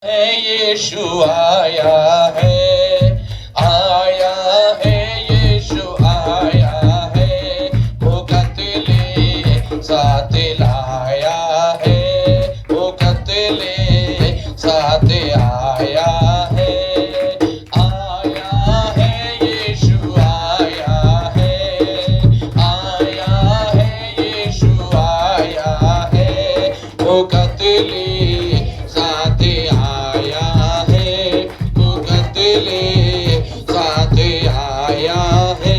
है यीशु आया है, आया है यीशु आया है, मुकत ले साथ लाया है, मुकत ले साथ आया है, आया है यीशु आया है, आया है यीशु आया है, मुकत ले साथ आया है, मुकत ले साथ आया है।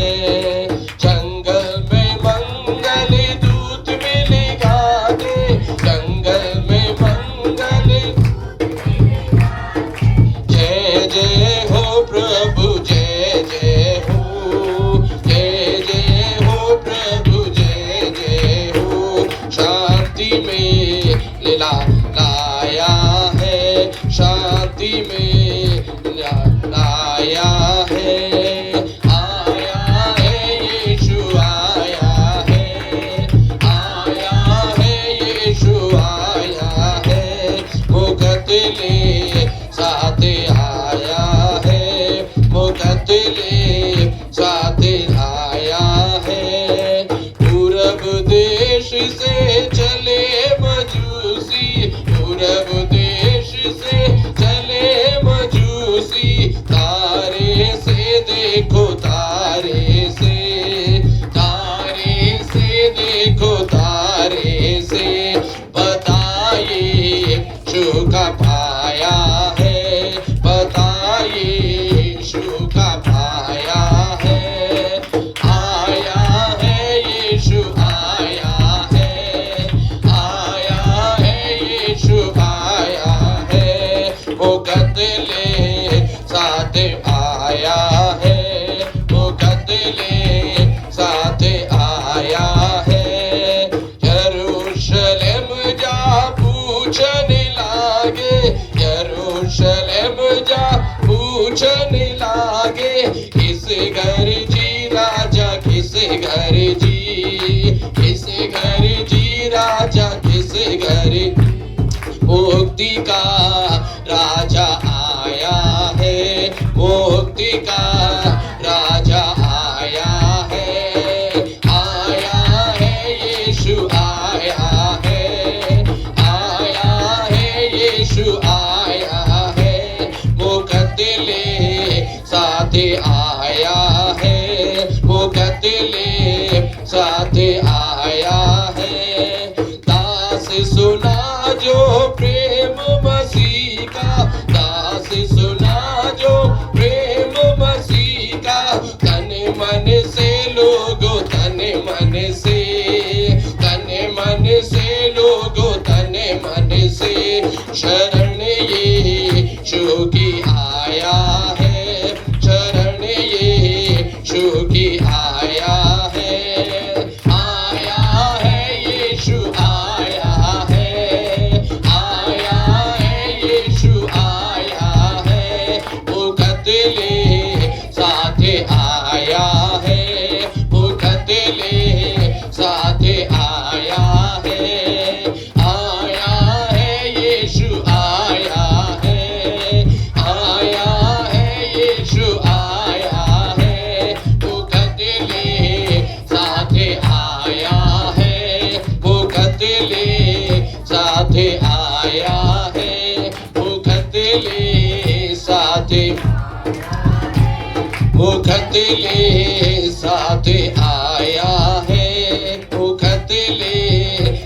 जंगल में मंगल दूत मिलेगा दे, जंगल में मंगल। जय जय हो प्रभु, जय जय हो, जय जय हो प्रभु, जय जय हो। शांति में लीला लाया है, शांति में लाया है, आया है यीशु आया है, आया है यीशु आया है, मुकत ले साथ आया है, मुकत ले साथ आया है। पूरब देश से चले मजूसी, पूरब देश से चले मजूसी, तारे से देखो, तारे से, तारे से देखो, तारे से बताइए यीशु का पाया है, बताइए यीशु का पाया है, आया है यीशु आया है, आया है यीशु आया है, मुकत ले साथ आया है, मुकत ले साथ आया है। यरूशलेम जा पूछने लागे, यरूशलेम जा पूछने लागे, किस घर जी राजा, किस घर जी, किस घर जी राजा, किस घर। मुक्ति का राजा आया है, मुक्ति का राजा आया है, आया है यीशु आया है, आया है यीशु आया है, मुकत ले साथ आया है, मुकत ले साथ आया है। दास सुना जो प्रेम मसीह का, दास सुना जो प्रेम मसीह का, तन मन से लोगो, तन मन से, तन मन से लोगो, तन मन से शरण यीशु की आया है, शरण यीशु की आया है, आया है यीशु आया है, आया है यीशु आया है, मुकत ले साथ आया है, मुकत ले साथ आया है, आया है यीशु आया है, आया है यीशु आया है, मुकत ले साथ आया है, मुकत ले साथ आया है, मुकत ले साथ, मुकत ले साथ आया है, मुकत ले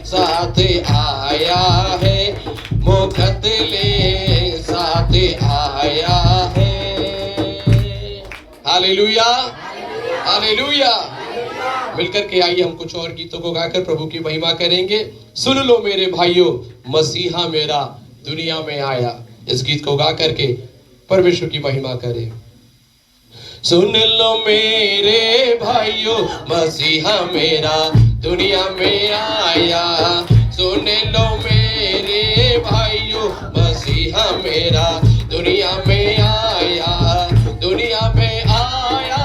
साथ आया है, मुकत ले साथ आया है। Hallelujah, hallelujah. मिलकर के आइए हम कुछ और गीतों को गाकर प्रभु की महिमा करेंगे। सुन लो मेरे भाइयों, मसीहा मेरा दुनिया में आया। इस गीत को गा करके परमेश्वर की महिमा करें। सुन लो मेरे भाइयों, मसीहा मेरा दुनिया में आया, सुन लो मेरे भाइयों, मसीहा मेरा दुनिया में आया, दुनिया में आया,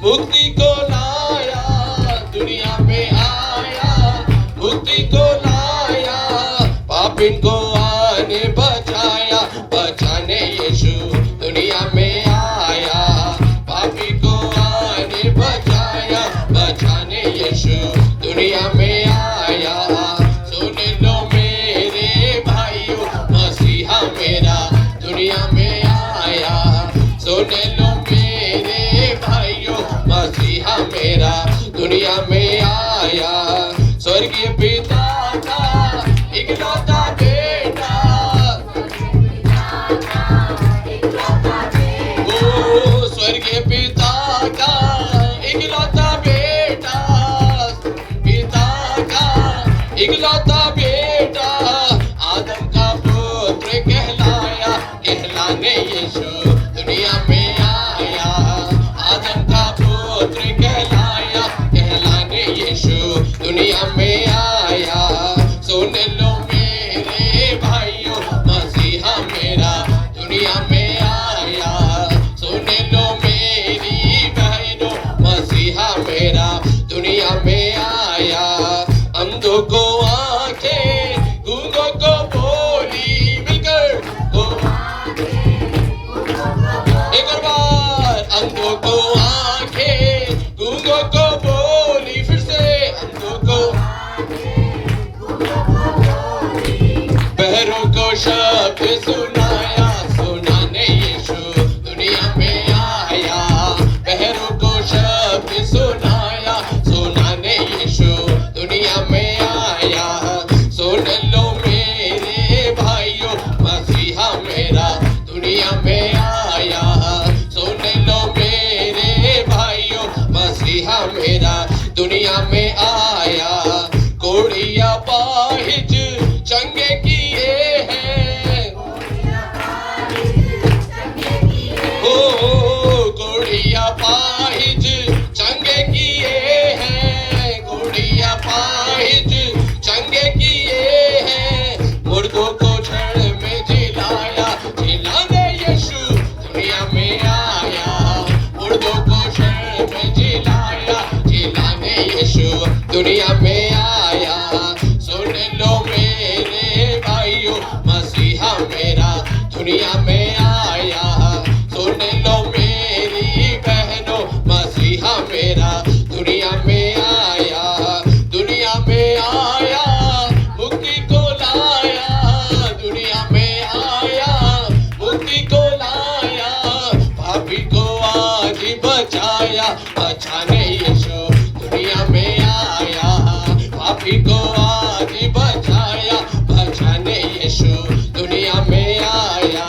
मुक्ति को लाया, दुनिया में आया, मुक्ति को लाया, पापिन को आने बचाया, दुनिया में आया। स्वर्गीय पिता का इकलौता बेटा, ओ स्वर्गीय पिता का इकलौता बेटा, पिता का इकलौता बेटा, आदम का पुत्र कहलाया, कहलाने यीशु दुनिया में आया। आदम का पुत्र कहलाया, कहलाने यीशु दुनिया में आया। सुन लो मेरे भाइयों, मसीहा मेरा दुनिया में आया। सुन लो मेरी बहनों, मसीहा मेरा दुनिया में आया। अंधों को आंखें, गूंगों को बोली, मिलकर एक और बार। अंधों को आंखें, गूंगों को बोली, फिर से अंधों को, बहरों को शब्द सुनाया, सुनाने यीशु दुनिया में आया। बहरों को शब्द सुनाया, सुनाने यीशु दुनिया में आया। सुन लो मेरे भाइयों, मसीहा मेरा दुनिया में आया। सुन लो मेरे भाइयों, मसीहा मेरा दुनिया में आया। कोड़िया पाहिज चंगे किए हैं, ओ कोड़िया पाहिज चंगे किए हैं, कोड़िया पाहिज चंगे किए हैं। मुर्दों को क्षण में जिलाया, जिलाने यीशु दुनिया में आया। मुर्दों को क्षण में जिलाया, जिलाने यीशु दुनिया में आया। सुन लो मेरे भाइयों, मसीहा मेरा दुनिया में आया। सुन लो मेरी बहनों, मसीहा मेरा दुनिया में आया। दुनिया में आया, मुक्ति को लाया, दुनिया में आया, मुक्ति को लाया। पापी को आज बचाया, बचाने यीशु दुनिया में आया। पापी को आज बचाया, बचाने यीशु दुनिया में आया।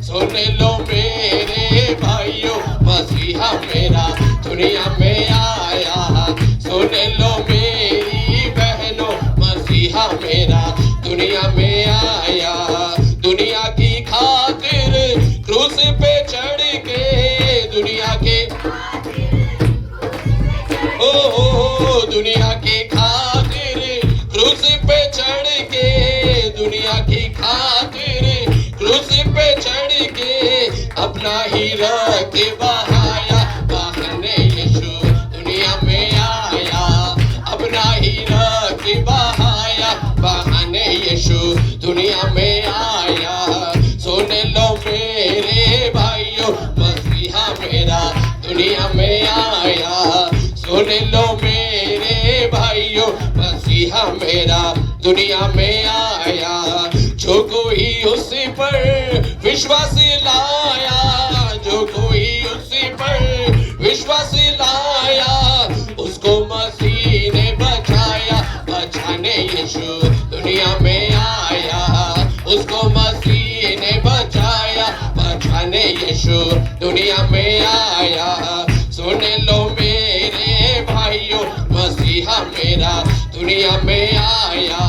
सुन लो मेरे भाइयों, मसीहा मेरा दुनिया में आया। सुन लो मेरी बहनों, मसीहा मेरा दुनिया में आया। दुनिया की खातिर क्रूस पे चढ़ के, दुनिया के ओ दुनिया की खातिर क्रूस पे चढ़ के, दुनिया की खातिर क्रूस पे चढ़ के, अपना ही रक्त बहाया, बहाने यीशु दुनिया में आया। अपना ही रक्त बहाया, बहाने यीशु दुनिया में आया। सुन लो मेरे भाइयों, मसीहा मेरा दुनिया में आया। सुन लो मेरे भाइयों, मसीहा मेरा दुनिया में आया। जो कोई उस पर विश्वास लाया, जो कोई उस पर विश्वास लाया, उसको मसीह ने बचाया, बचाने यीशु दुनिया में आया। उसको मसीह ने बचाया, बचाने यीशु दुनिया में आया। सुन लो मेरे भाइयों, मसीहा मेरा दुनिया में आया।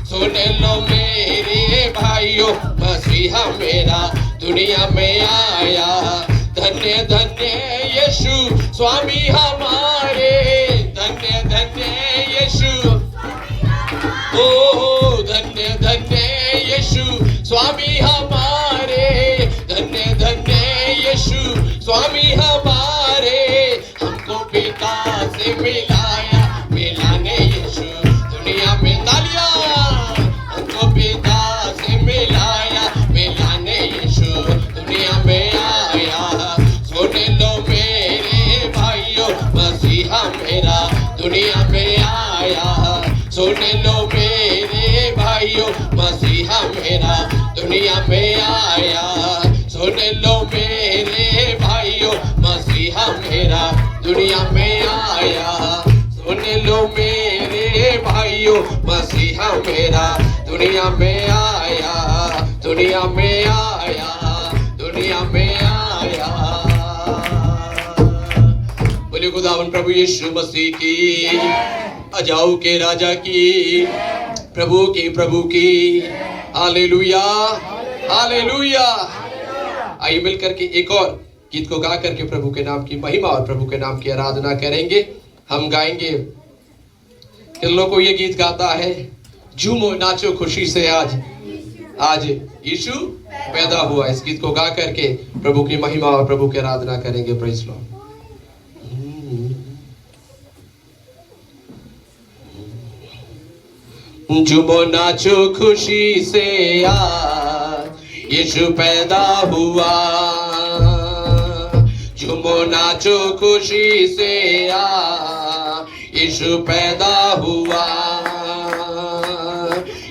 सुन लो मेरे भाइयों, मसीहा मेरा दुनिया में आया। धन्य धन्य यीशु स्वामी हमारे, धन्य धन्य यीशु, ओ धन्य धन्य यीशु स्वामी हमारे, धन्य धन्य यीशु स्वामी हमारे। हमको पिता से मिलाया, मिलाने यीशु दुनिया में, तालियां। हमको पिता से मिलाया, मिलाने यीशु दुनिया में आया। सुन लो मेरे भाइयों, मसीहा मेरा दुनिया में आया। सुन लो मेरे भाइयों, मसीहा मेरा दुनिया में आया। सुन लो मेरे भाइयों, मसीहा मेरा दुनिया में आया। सुन लो मेरे भाइयों, मसीहा मेरा दुनिया में आया, दुनिया में आया, दुनिया में आया। बोले खुदावन प्रभु यीशु मसीह की, अजाऊ के राजा की, प्रभु की। Hallelujah, hallelujah. आइए मिलकर के एक और गीत को गा करके प्रभु के नाम की महिमा और प्रभु के नाम की आराधना करेंगे। हम गाएंगे, किल्लों को ये गीत गाता है, झूमो नाचो खुशी से आज यीशु पैदा हुआ। इस गीत को गा करके प्रभु की महिमा और प्रभु की आराधना करेंगे। Praise Lord. झूमो नाचो खुशी से आज यीशु पैदा हुआ। झूमो नाचो खुशी से आज यीशु पैदा हुआ।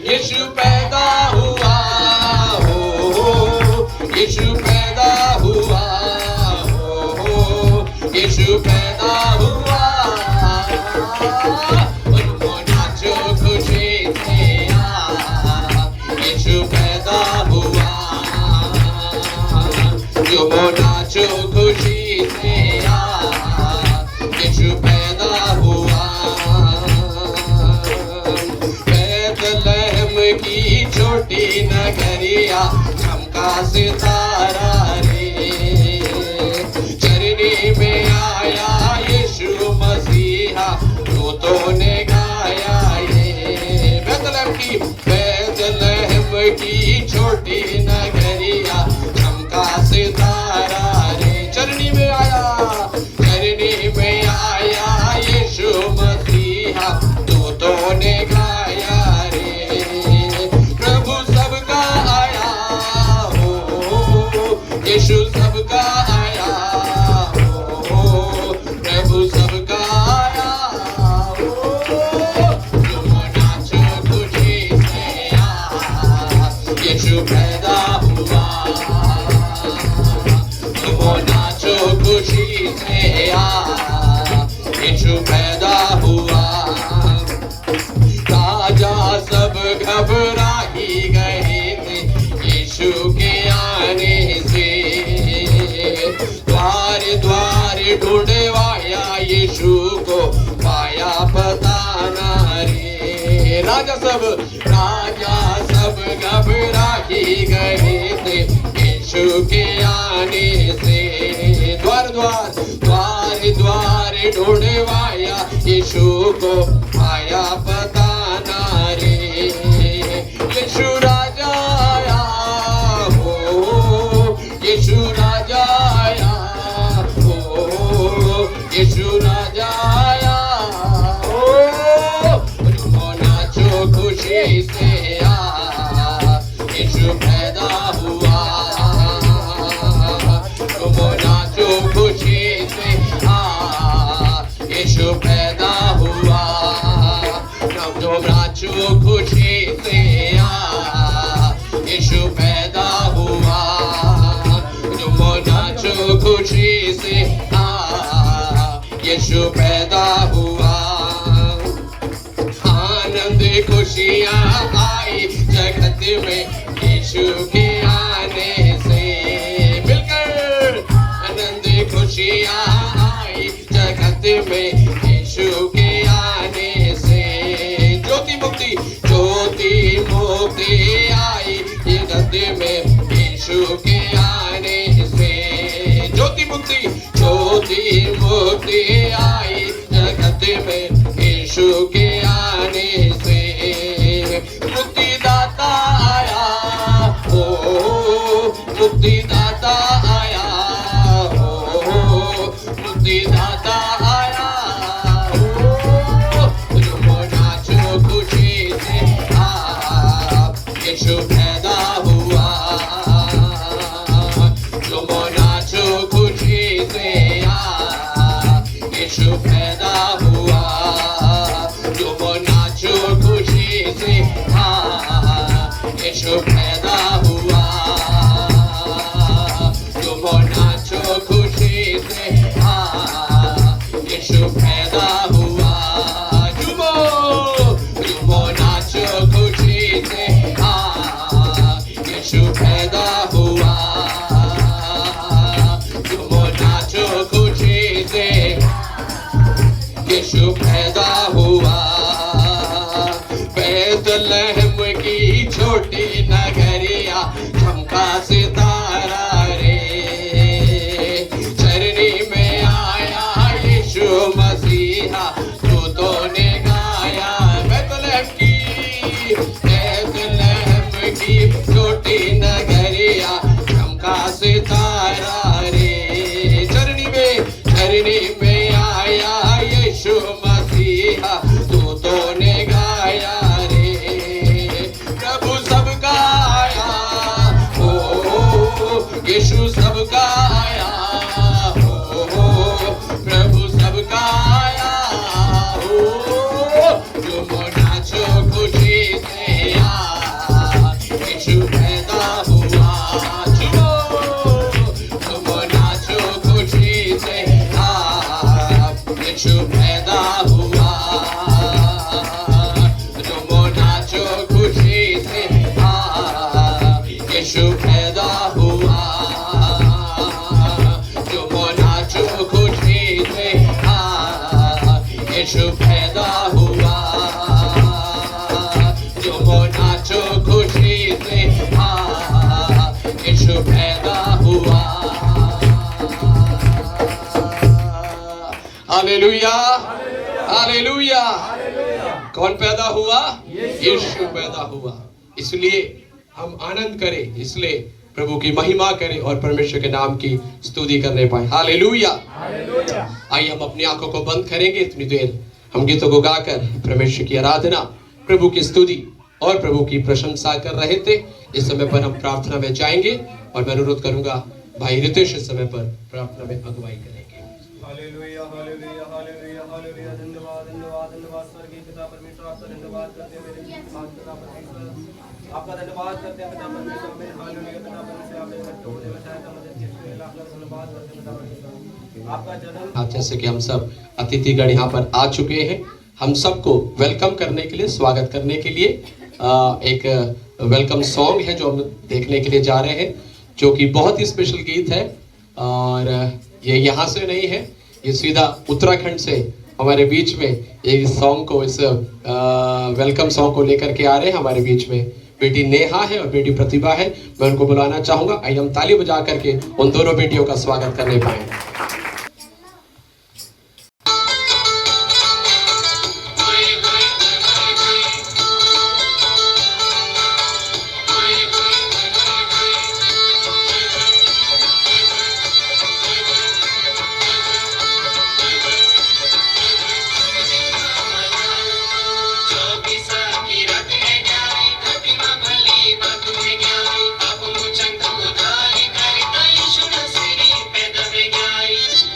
यीशु पैदा हुआ, हो यीशु पैदा हुआ, हो यीशु पैदा हुआ। झूमो नाचो खुशी से आज यीशु पैदा हुआ। झूमो नाचो खुशी से आज यीशु पैदा हुआ। बैतलहम की छोटी नगरिया चमका सितारा रे, चरनी में आया यीशु मसीहा, दूतों ने गाया ये। बैतलहम की छोटी नगरिया चमका सितारा रे, चरनी में आया यीशु मसीहा, दूतों ने गाया रे। प्रभु सबका आया हो, यीशु सबका आया हो, प्रभु सबका आया हो। झूमो नाचो खुशी से आज यीशु पैदा हुआ। झूमो नाचो खुशी से आज यीशु पैदा हुआ। राजा सब घबरा ही गए थे यीशु के आने से, द्वार द्वार ढूंढवाया यीशु को पाया पता ना रे। राजा सब घबरा ही गए थे यीशु के आने से, द्वार द्वार ढूंढवाया यीशु को पाया पता ना रे। यीशु राजा आया हो, यीशु राजा आया हो, यीशु राजा आया हो। झूमो नाचो खुशी से आज यीशु पैदा हुआ। झूमो नाचो खुशी से आज यीशु पैदा हुआ। झूमो नाचो खुशी से आज यीशु पैदा हुआ। झूमो नाचो खुशी से आज यीशु पैदा हुआ। आनंद खुशियाँ आई जगत में यीशु के आने से, मिलकर आनंद खुशियाँ आई जगत में यीशु के आने से। ज्योति मुक्ति आई जगत में यीशु के आने से। ज्योति मुक्ति आई जगत में यीशु के आने से। मुक्तिदाता आया हो, मुक्तिदाता आया हो, मुक्तिदाता आया हो। झूमो नाचो खुशी से आज यीशु पैदा हुआ। झूमो नाचो खुशी से आज यीशु पैदा हुआ। झूमो नाचो खुशी से आज यीशु पैदा हुआ। झूमो नाचो खुशी से आज यीशु पैदा हुआ। बैतलहम की छोटी नगरिया चमका सितारा रे, चरनी में आया यीशु मसीहा दूतों ने गाया। बैतलहम की छोटी नगरिया चमका सितारा रे, चरनी में आया यीशु मसीहा दूतों ने गाया रे। प्रभु सबका आया हो, यीशु सबका आया हो, प्रभु सबका आया हो। तुम नाचो खुशी से यीशु पैदा हुआ। तुम नाचो खुशी से यीशु पैदा हुआ। तुम नाचो खुशी से यीशु पैदा हुआ। तुम नाचो खुशी से यीशु पैदा हुआ। तुम नाचो खुशी से यीशु पैदा हुआ। Hallelujah, hallelujah. कौन पैदा हुआ? यीशु पैदा हुआ। इसलिए हम आनंद करें, इसलिए प्रभु की महिमा करें और परमेश्वर के नाम की स्तुति करने पाए। हालेलुया। आइए हम अपनी आंखों को बंद करेंगे, इतनी देर हम गीतों को गाकर परमेश्वर की आराधना, प्रभु की स्तुति और प्रभु की प्रशंसा कर रहे थे। इस समय पर हम प्रार्थना में जाएंगे और मैं अनुरोध करूंगा भाई रितेश इस समय पर प्रार्थना में अगुवाई करेंगे। Hallelujah, hallelujah, hallelujah, hallelujah. धन्यवाद, धन्यवाद, धन्यवाद स्वर्गीय पिता परमेश्वर, आपका धन्यवाद करते हैं मेरे पिता परमेश्वर, आपका धन्यवाद करते हैं पिता परमेश्वर। मेरे हालेलुया पिता परमेश्वर, आपने घट होने में सहायता मदद की, इसके लिए लाख लाख धन्यवाद करते हैं पिता परमेश्वर। आपका जन्म आज जैसे कि हम सब अतिथिगण यहाँ पर आ चुके हैं, हम सबको वेलकम करने के लिए, स्वागत करने के लिए एक वेलकम सॉन्ग है जो हम देखने के लिए जा रहे हैं, जो कि बहुत ही स्पेशल गीत है। और ये यहाँ से नहीं है, ये सीधा उत्तराखंड से हमारे बीच में एक सॉन्ग को, इस वेलकम सॉन्ग को लेकर के आ रहे हैं। हमारे बीच में बेटी नेहा है और बेटी प्रतिभा है। मैं उनको बुलाना चाहूंगा, आइए हम ताली बजा करके उन दोनों बेटियों का स्वागत करने पाए। Guys.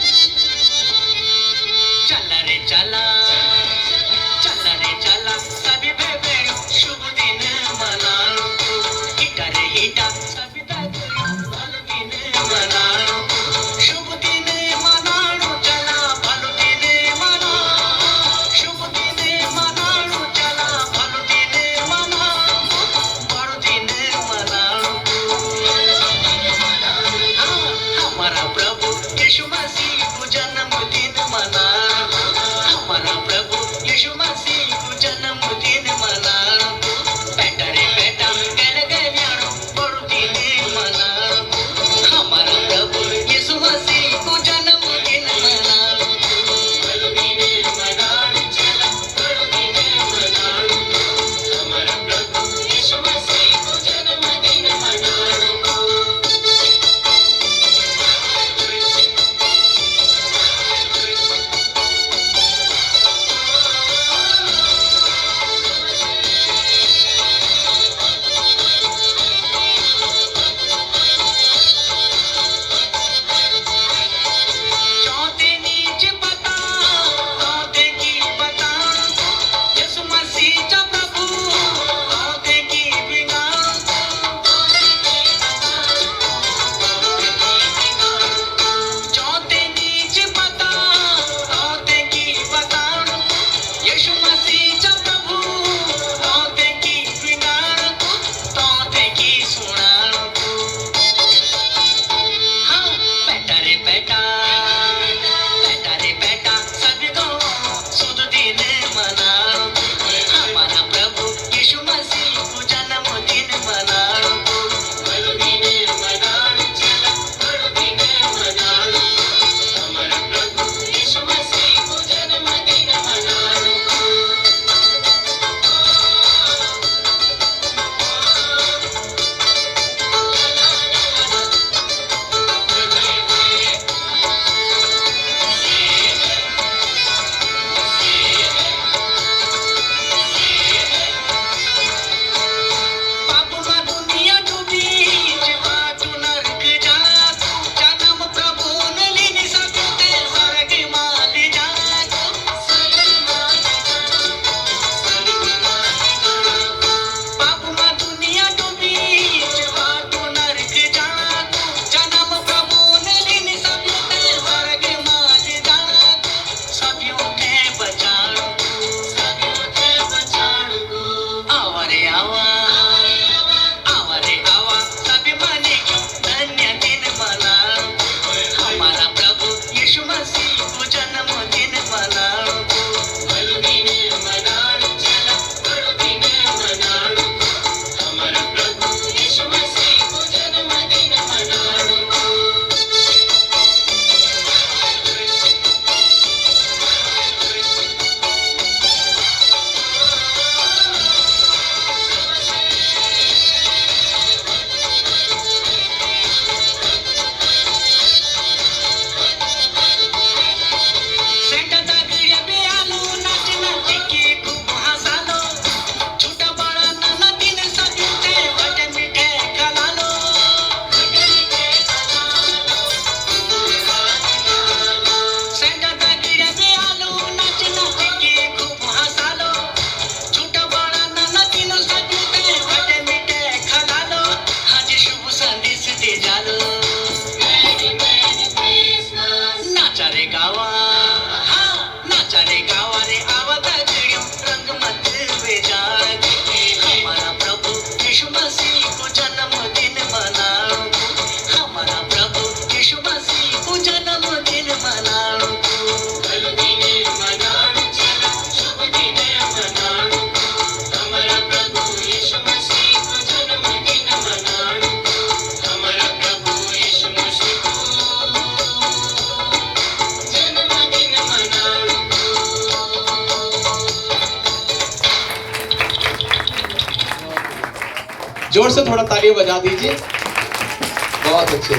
जोर से थोड़ा तालियां बजा दीजिए। बहुत अच्छे,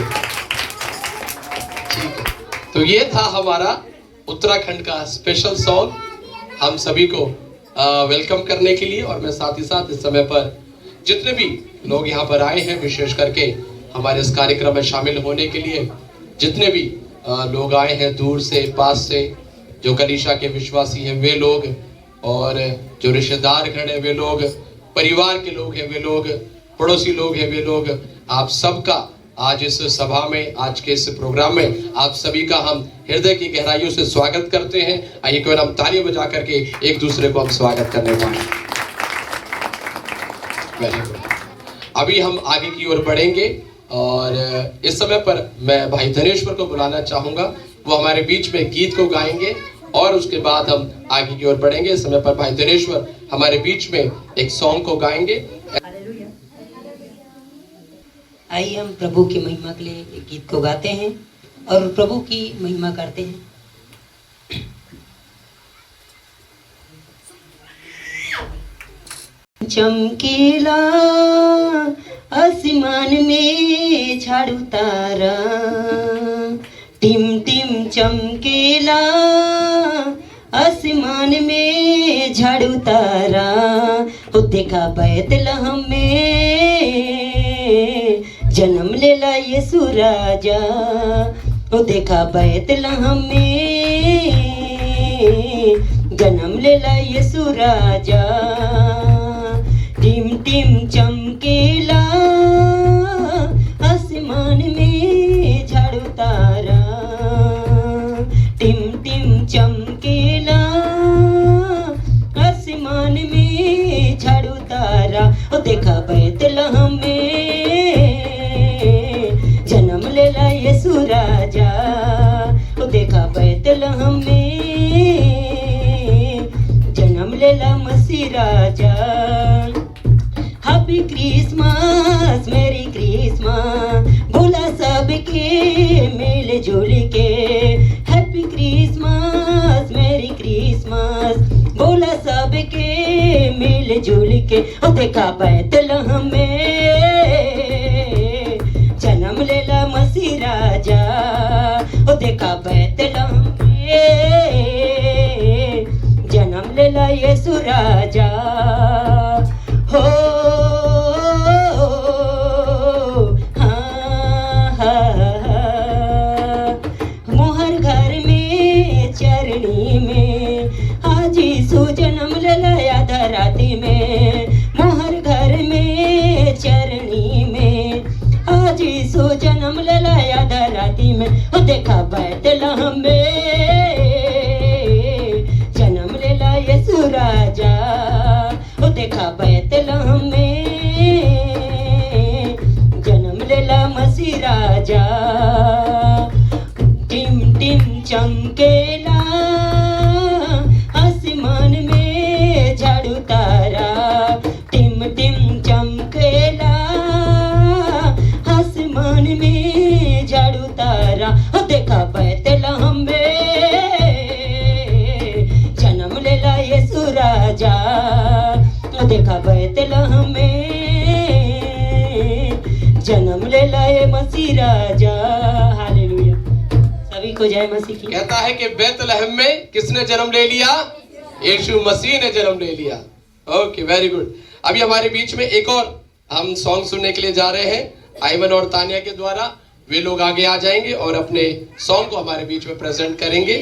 ठीक है। तो ये था हमारा उत्तराखंड का स्पेशल सॉन्ग हम सभी को वेलकम करने के लिए। और मैं साथ ही साथ इस समय पर जितने भी लोग यहाँ पर आए हैं, विशेष करके हमारे इस कार्यक्रम में शामिल होने के लिए जितने भी लोग आए हैं दूर से पास से, जो कलीसिया के विश्वासी हैं वे लोग, और जो रिश्तेदार गण हैं वे लोग, परिवार के लोग हैं वे लोग, पड़ोसी लोग हैं वे लोग, आप सबका आज इस सभा में, आज के इस प्रोग्राम में आप सभी का हम हृदय की गहराइयों से स्वागत करते हैं। आइए केवल हम तालियां बजा करके एक दूसरे को हम स्वागत करने पाए। Very good. अभी हम आगे की ओर बढ़ेंगे और इस समय पर मैं भाई धनेश्वर को बुलाना चाहूंगा। वो हमारे बीच में गीत को गाएंगे और उसके बाद हम आगे की ओर बढ़ेंगे। इस समय पर भाई धनेश्वर हमारे बीच में एक सॉन्ग को गाएंगे। आइए हम प्रभु की महिमा के लिए एक गीत को गाते हैं और प्रभु की महिमा करते हैं। चमकीला आसमान में झाड़ू तारा, टिम टिम चमकीला आसमान में झाड़ू तारा, हो देखा बैतलहम में जन्म लेला यीशु राजा, हो देखा बैतलहम में जन्म लेला यीशु राजा। टिम टिम चमकेला आसमान में झाड़ू तारा, टिम टिम चमकेला आसमान में झाड़ू तारा, ओ देखा बैतलहम में जन्म लेला यीशु राजा, ओ देखा बैतलहम में जन्म लेला मसीह राजा। हैप्पी क्रिसमस मेरी क्रिसमस बोला सबके मिल जुल के, हैप्पी क्रिसमस मेरी क्रिसमस बोला सबके मिल जुल के, ओ देखा बैतलहम में जन्म लेला मसीह राजा, ओ देखा बैतलहम में जन्म लेला यीशु राजा। हो मोहर घर में चरनी में आज यीशु जन्म लेला आधा राती में, मोहर घर में चरनी में आज यीशु जन्म लेला आधा राती में, ओ देखा बैतलहम में जन्म लेला यीशु राजा, ओ देखा बैतलहम में जन्म लेला मसीह राजा। टिम टिम चमकेला आसमान में झाड़ू तारा, टिम टिम चमकेला आसमान में झाड़ू तारा, ओ देखा बैतलहम में जन्म लेला यीशु राजा, ओ देखा बैतलहम में जन्म लेला ये मसीह राजा। हालेलुया, सभी को जय मसीह की। कहता है कि बेतलहम में किसने जन्म ले लिया? यीशु मसीह ने जन्म ले लिया। Okay, very good. अभी हमारे बीच में एक और हम सॉन्ग सुनने के लिए जा रहे हैं आइमन और तानिया के द्वारा। वे लोग आगे आ जाएंगे और अपने सॉन्ग को हमारे बीच में प्रेजेंट करेंगे।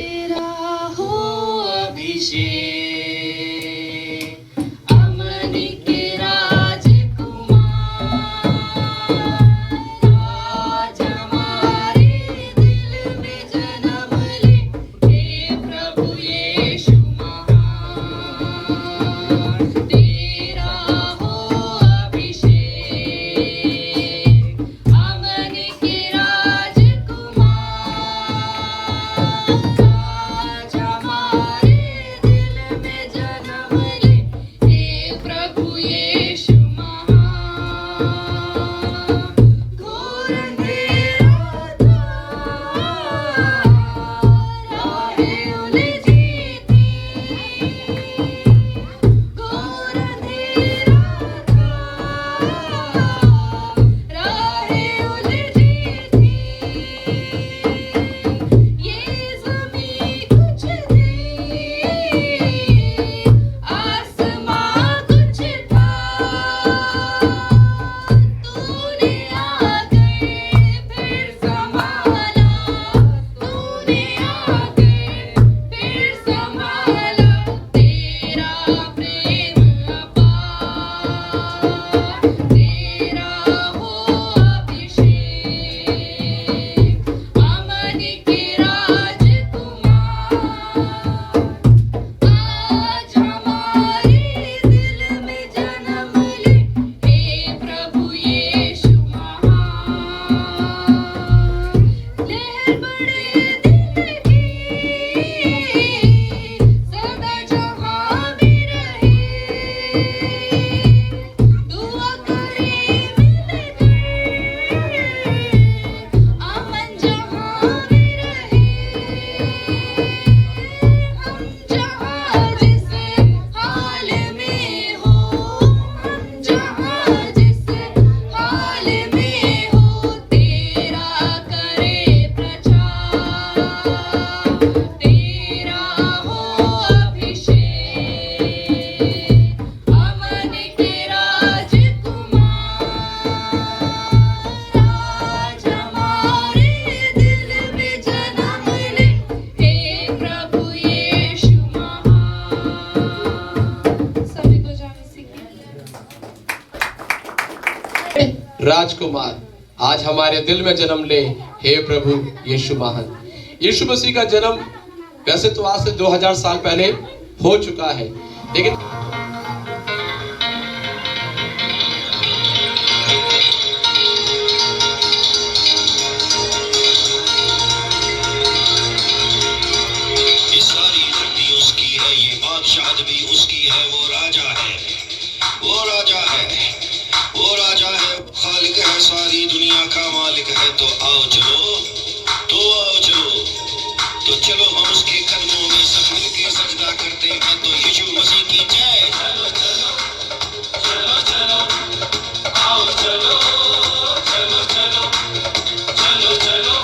राजकुमार आज हमारे दिल में जन्म ले। हे प्रभु यीशु महान। यीशु मसीह का जन्म वैसे तो आज से 2000 साल पहले हो चुका है, लेकिन सारी दुनिया का मालिक है। तो आओ चलो, तो चलो हम उसके कदमों में सब मिलके सजदा करते हैं। तो यीशु मसीह की जय। चलो चलो चलो चलो आओ चलो चलो चलो चलो चलो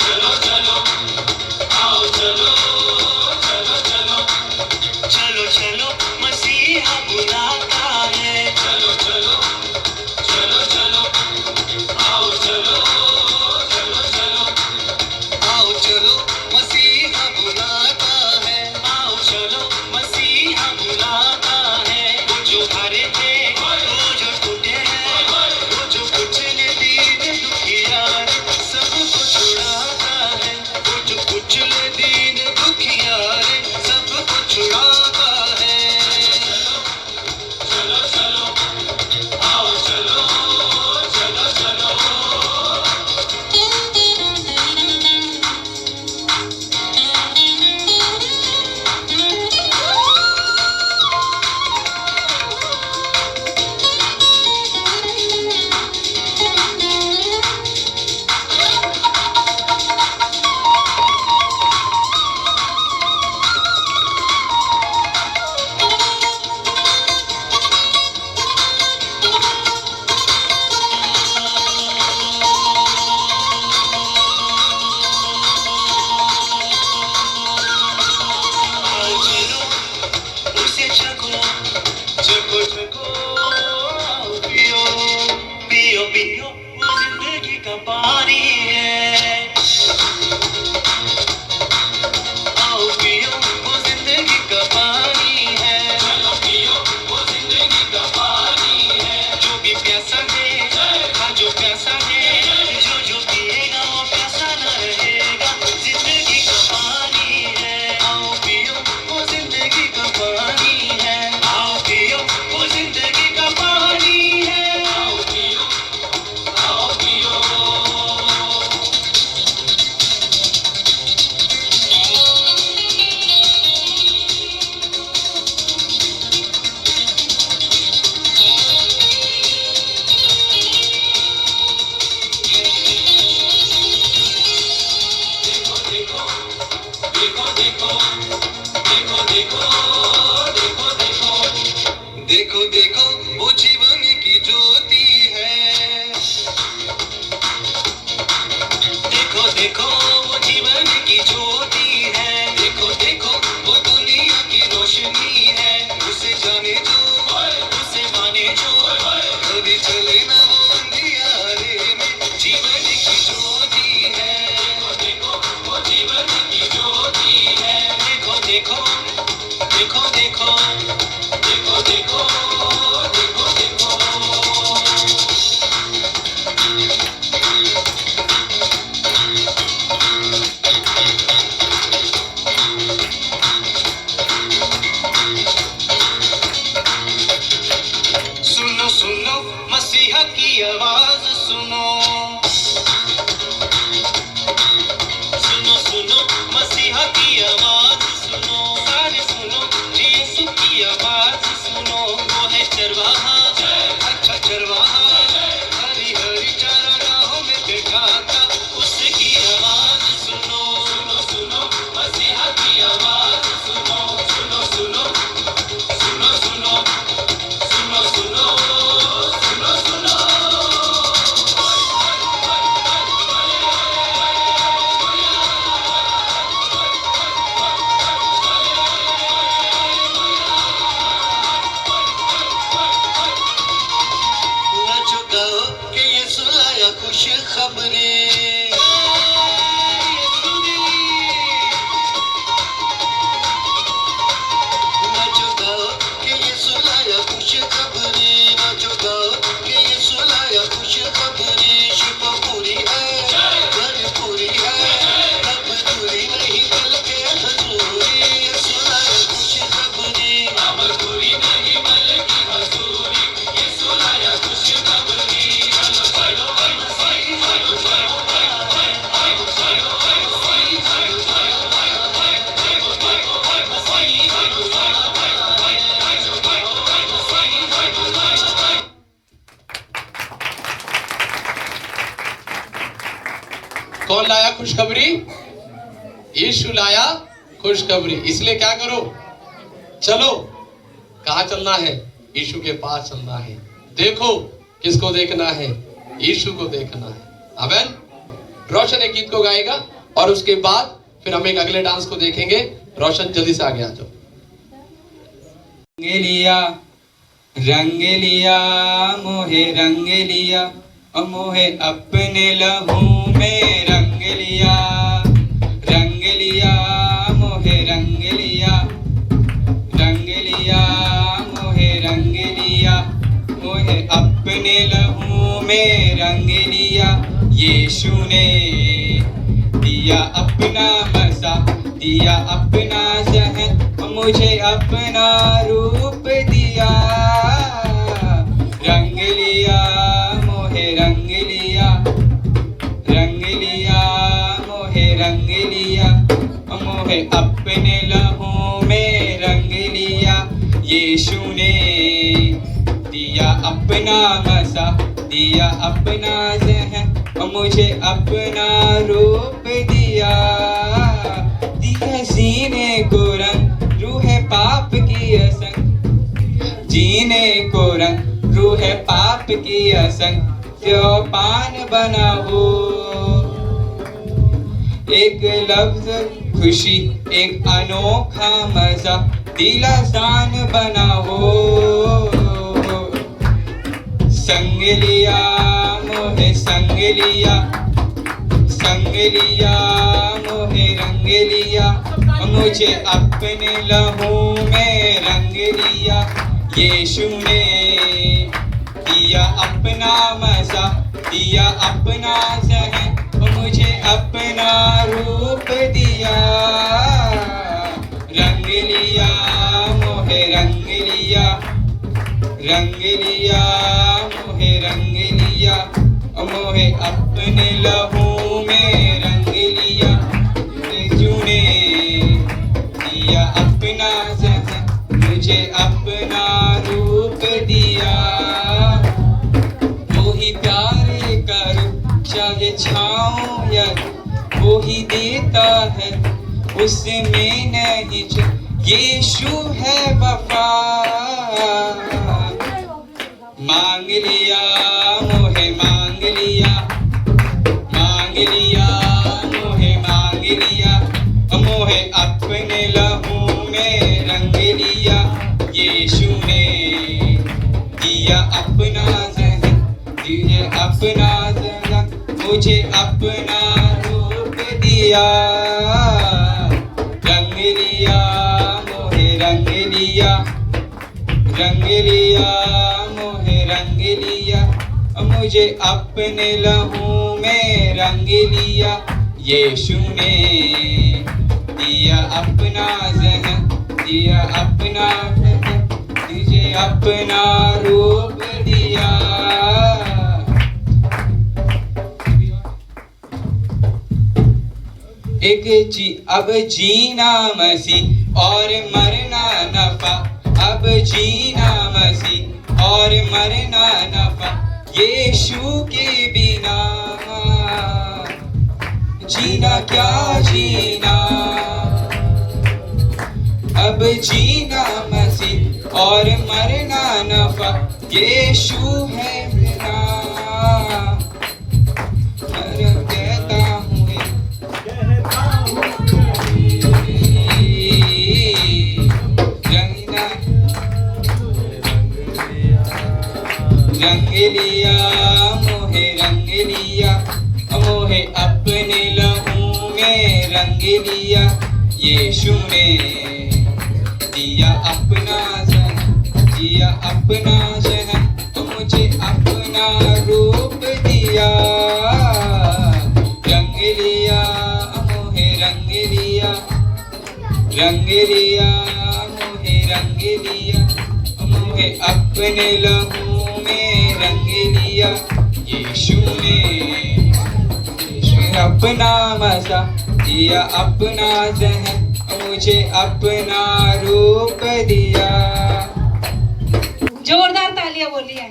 चलो चलो आओ चलो चलो चलो चलो चलो मसीहा बुलाता है। चलो चलो चलो चलो आओ चलो चलो चलो आओ चलो मसीहा बुलाता है। आओ चलो मसीहा बुलाता है। वो जो हारे थे, वो जो टूटे हैं, वो जो कुचले दीन दुखिया सबको छुड़ाता है। वो जो कुचले दीन दुखिया सबको छुड़ाता है। चलो चलो आओ चलो चलो चलो आओ चलो उसे चखो चखो चखो आओ पियो पियो पियो वो जिंदगी का पानी है। आओ पियो वो जिंदगी का पानी है। चलो पियो वो जिंदगी का पानी है। जो भी प्यासा है, हाँ जो प्यासा है, जो पिएगा वो प्यासा न रहेगा। जिंदगी का पानी है। आओ पियो वो जिंदगी का पानी है। आओ पियो वो जिंदगी का पानी है। आओ पियो आओ पियो। देखो देखो देखो देखो देखो देखो देखो देखो देखो देखो वो जीवन की ज्योति है। देखो देखो वो जीवन की ज्योति है। देखो देखो वो दुनिया की रोशनी है। उसे जाने जो उसे माने जो कभी चले ना वो अंधियारे में। जीवन की ज्योति है। देखो देखो वो जीवन की ज्योति है। देखो देखो देखो देखो देखो देखो देखो देखो सुनो सुनो मसीहा कौन लाया खुशखबरी? यीशु लाया खुशखबरी। इसलिए क्या करो, चलो। कहाँ चलना है? यीशु के पास चलना है। देखो, किसको देखना है? यीशु को देखना है। आमेन। रोशन एक गीत को गाएगा और उसके बाद फिर हम एक अगले डांस को देखेंगे। रोशन जल्दी से आगे आ जाओ। रंग लिया मोहे रंग लिया, मोहे अपने लहू में रंग लिया मोहे रंग लिया मोहे रंग लिया, मोहे अपने लहू में रंग लिया। यीशु ने दिया अपना मसा, दिया अपना जहन, मुझे अपना रूप दिया। रंग लिया मोहे रंग लिया मोहे रंग लिया, मोहे अपने लहू में रंग लिया। यीशु ने दिया अपना मसा, दिया अपना जहन, मुझे अपना रूप दिया। दिया सीने को रंग, रूह पाप की असंग, जीने को रंग, रूह पाप की असंग, जो पान बना हो। एक लफ्ज खुशी, एक अनोखा मजा, दिलासान बना हो। संग लिया मोहे संग लिया मोहे रंग लिया, मुझे अपने लहू में रंग लिया। यीशु ने दिया अपना मजा, दिया अपना जहन, मुझे अपना रूप दिया। रंग लिया मोहे रंग लिया मोहे रंग लिया, मोहे अपने लहू में रंग लिया। यीशु ने दिया अपना जहन, मुझे अपना रूप दिया। वो ही प्यारे करो चाहे छाँव या, वो ही देता है उसमें नहीं छ। यीशु है वफा। मांग लिया मोहे मांग लिया मोहे मांग लिया, मोहे अपने लहू में रंग लिया। यीशु ने दिया अपना जहन, दिया अपना जहन, मुझे अपना रूप दिया। रंग लिया मोहे रंग लिया मोहे रंग लिया, मुझे अपने लहू में रंग लिया। यीशु ने दिया अपना जहन, दिया अपना जहन, मुझे अपना रूप दिया। अब जीना मसीह और मरना नफा, अब जीना मसीह और मरना नफा। यीशु के बिना जीना क्या जीना, अब जीना मसीह और मरना नफा। यीशु है बिना। कहता हूँ रंग लिया मोहे रंग लिया, मोहे अपने लहू में रंग लिया। यीशु ने दिया अपना जहन, दिया अपना जहन, मुझे अपना रूप दिया। रंग लिया मोहे रंग लिया मोहे रंग लिया, मोहे अपने लहू में रंग लिया। यीशु ने अपना मजा दिया, अपना जहन, मुझे अपना रूप दिया। जोरदार तालियां बोलिए।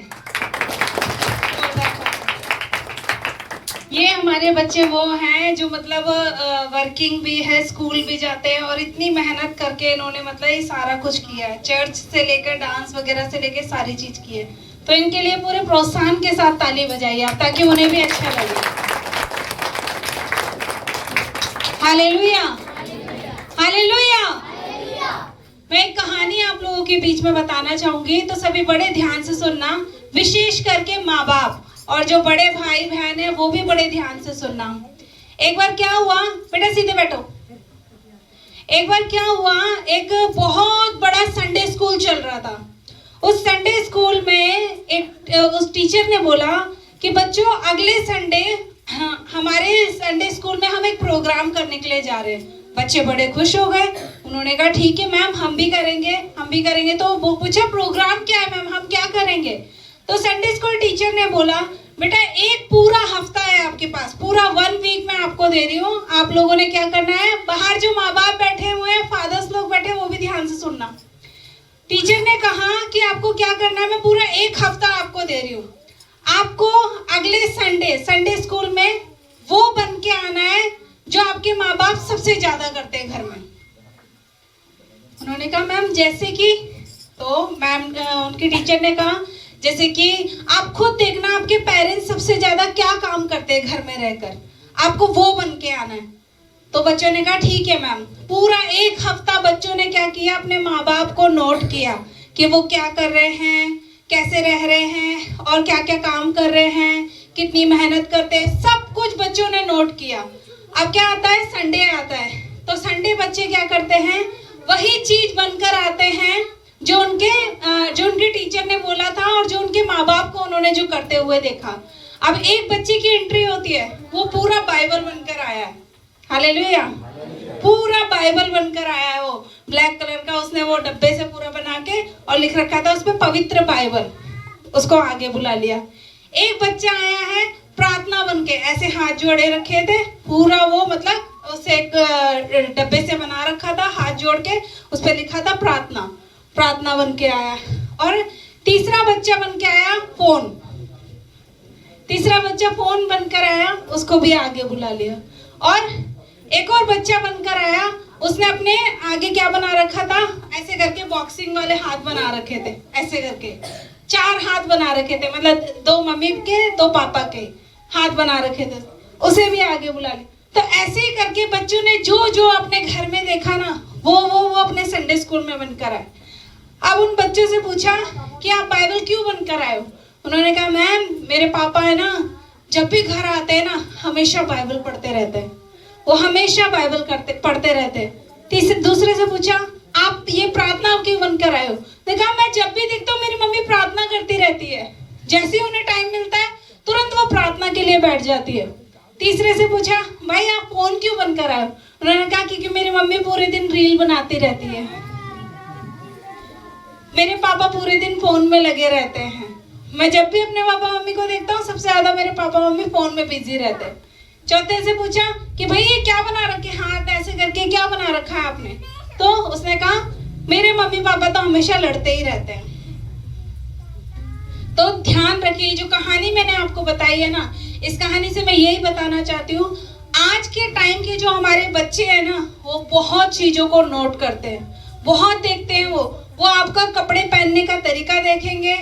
ये हमारे बच्चे वो हैं जो मतलब वर्किंग भी है, स्कूल भी जाते हैं और इतनी मेहनत करके इन्होंने मतलब ये सारा कुछ किया है, चर्च से लेकर डांस वगैरह से लेकर सारी चीज की है। तो इनके लिए पूरे प्रोत्साहन के साथ ताली बजाइए आप, ताकि उन्हें भी अच्छा लगे। Hallelujah, hallelujah. मैं एक कहानी आप लोगों के बीच में बताना चाहूंगी, तो सभी बड़े ध्यान से सुनना, विशेष करके माँ बाप और जो बड़े भाई बहन है वो भी बड़े ध्यान से सुनना। एक बार क्या हुआ, बेटा सीधे बैठो। एक बार क्या हुआ, एक बहुत बड़ा संडे स्कूल चल रहा था। उस संडे स्कूल में उस टीचर ने बोला कि बच्चों अगले संडे हमारे संडे स्कूल में हम एक प्रोग्राम करने के लिए जा रहे हैं। बच्चे बड़े खुश हो गए, उन्होंने कहा ठीक है मैम, हम भी करेंगे। तो वो पूछा प्रोग्राम क्या है मैम, हम क्या करेंगे? तो संडे स्कूल टीचर ने बोला बेटा एक पूरा हफ्ता है आपके पास, पूरा 1 वीक मैं आपको दे रही हूँ। आप लोगों ने क्या करना है, बाहर जो माँ बाप बैठे हुए हैं, फादर्स लोग बैठे, वो भी ध्यान से सुनना। टीचर ने कहा कि आपको क्या करना है, मैं पूरा 1 हफ्ता आपको दे रही हूँ। आपको अगले संडे स्कूल में वो बन के आना है जो आपके माँ बाप सबसे ज्यादा करते हैं घर में। उन्होंने कहा मैम जैसे कि, तो मैम उनकी टीचर ने कहा जैसे कि आप खुद देखना आपके पेरेंट्स सबसे ज्यादा क्या काम करते हैं घर में रहकर, आपको वो बन के आना है। तो बच्चों ने कहा ठीक है मैम। पूरा 1 हफ्ता बच्चों ने क्या किया, अपने माँ बाप को नोट किया कि वो क्या कर रहे हैं, कैसे रह रहे हैं और क्या क्या काम कर रहे हैं, कितनी मेहनत करते हैं, सब कुछ बच्चों ने नोट किया। अब क्या आता है, संडे आता है, तो संडे बच्चे क्या करते हैं, वही चीज बनकर आते हैं जो उनके टीचर ने बोला था और जो उनके माँ बाप को उन्होंने जो करते हुए देखा। अब एक बच्चे की एंट्री होती है, वो पूरा बाइबल बनकर आया है। हालेलुया, पूरा बाइबल बनकर आया है। वो ब्लैक कलर का उसने वो डब्बे से पूरा बना के और लिख रखा था उस पे पवित्र बाइबल, उसको आगे बुला लिया। एक बच्चा आया है प्रार्थना बनके, ऐसे हाथ जोड़े रखे थे, पूरा वो मतलब उसे एक डब्बे से बना रखा था, हाथ जोड़ के उस पे लिखा था प्रार्थना बन के आया। और तीसरा बच्चा बन के आया तीसरा बच्चा फोन बनकर आया, उसको भी आगे बुला लिया। और एक और बच्चा बनकर आया, उसने अपने आगे क्या बना रखा था, ऐसे करके बॉक्सिंग वाले हाथ बना रखे थे, ऐसे करके 4 हाथ बना रखे थे, मतलब 2 मम्मी के 2 पापा के हाथ बना रखे थे, उसे भी आगे बुला लिया। तो ऐसे ही करके बच्चों ने जो जो अपने घर में देखा ना, वो अपने संडे स्कूल में बनकर आए। अब उन बच्चों से पूछा कि आप बाइबल क्यों बनकर आए हो? उन्होंने कहा मैम मेरे पापा है ना, जब भी घर आते हैं ना हमेशा बाइबल पढ़ते रहते हैं, वो हमेशा बाइबल पढ़ते रहते हैं। दूसरे से पूछा आप ये प्रार्थना क्यों बनकर आए हो? कहा मैं जब भी देखता हूँ मेरी मम्मी प्रार्थना करती रहती है, जैसे ही उन्हें टाइम मिलता है तुरंत वो प्रार्थना के लिए बैठ जाती है। तीसरे से पूछा भाई आप फोन क्यों बनकर आए हो? उन्होंने कहा क्योंकि मेरी मम्मी पूरे दिन रील बनाती रहती है, मेरे पापा पूरे दिन फोन में लगे रहते हैं। मैं जब भी अपने पापा मम्मी को देखता हूँ सबसे ज्यादा मेरे पापा मम्मी फोन में बिजी रहते हैं। चौथे से पूछा कि भाई ये क्या बना रखे, हाथ ऐसे करके क्या बना रखा है आपने? तो उसने कहा मेरे मम्मी पापा तो हमेशा लड़ते ही रहते हैं। तो ध्यान रखिए, जो कहानी मैंने आपको बताई है ना, इस कहानी से मैं यही बताना चाहती हूँ, आज के टाइम के जो हमारे बच्चे हैं ना, वो बहुत चीजों को नोट करते हैं, बहुत देखते हैं। वो आपका कपड़े पहनने का तरीका देखेंगे,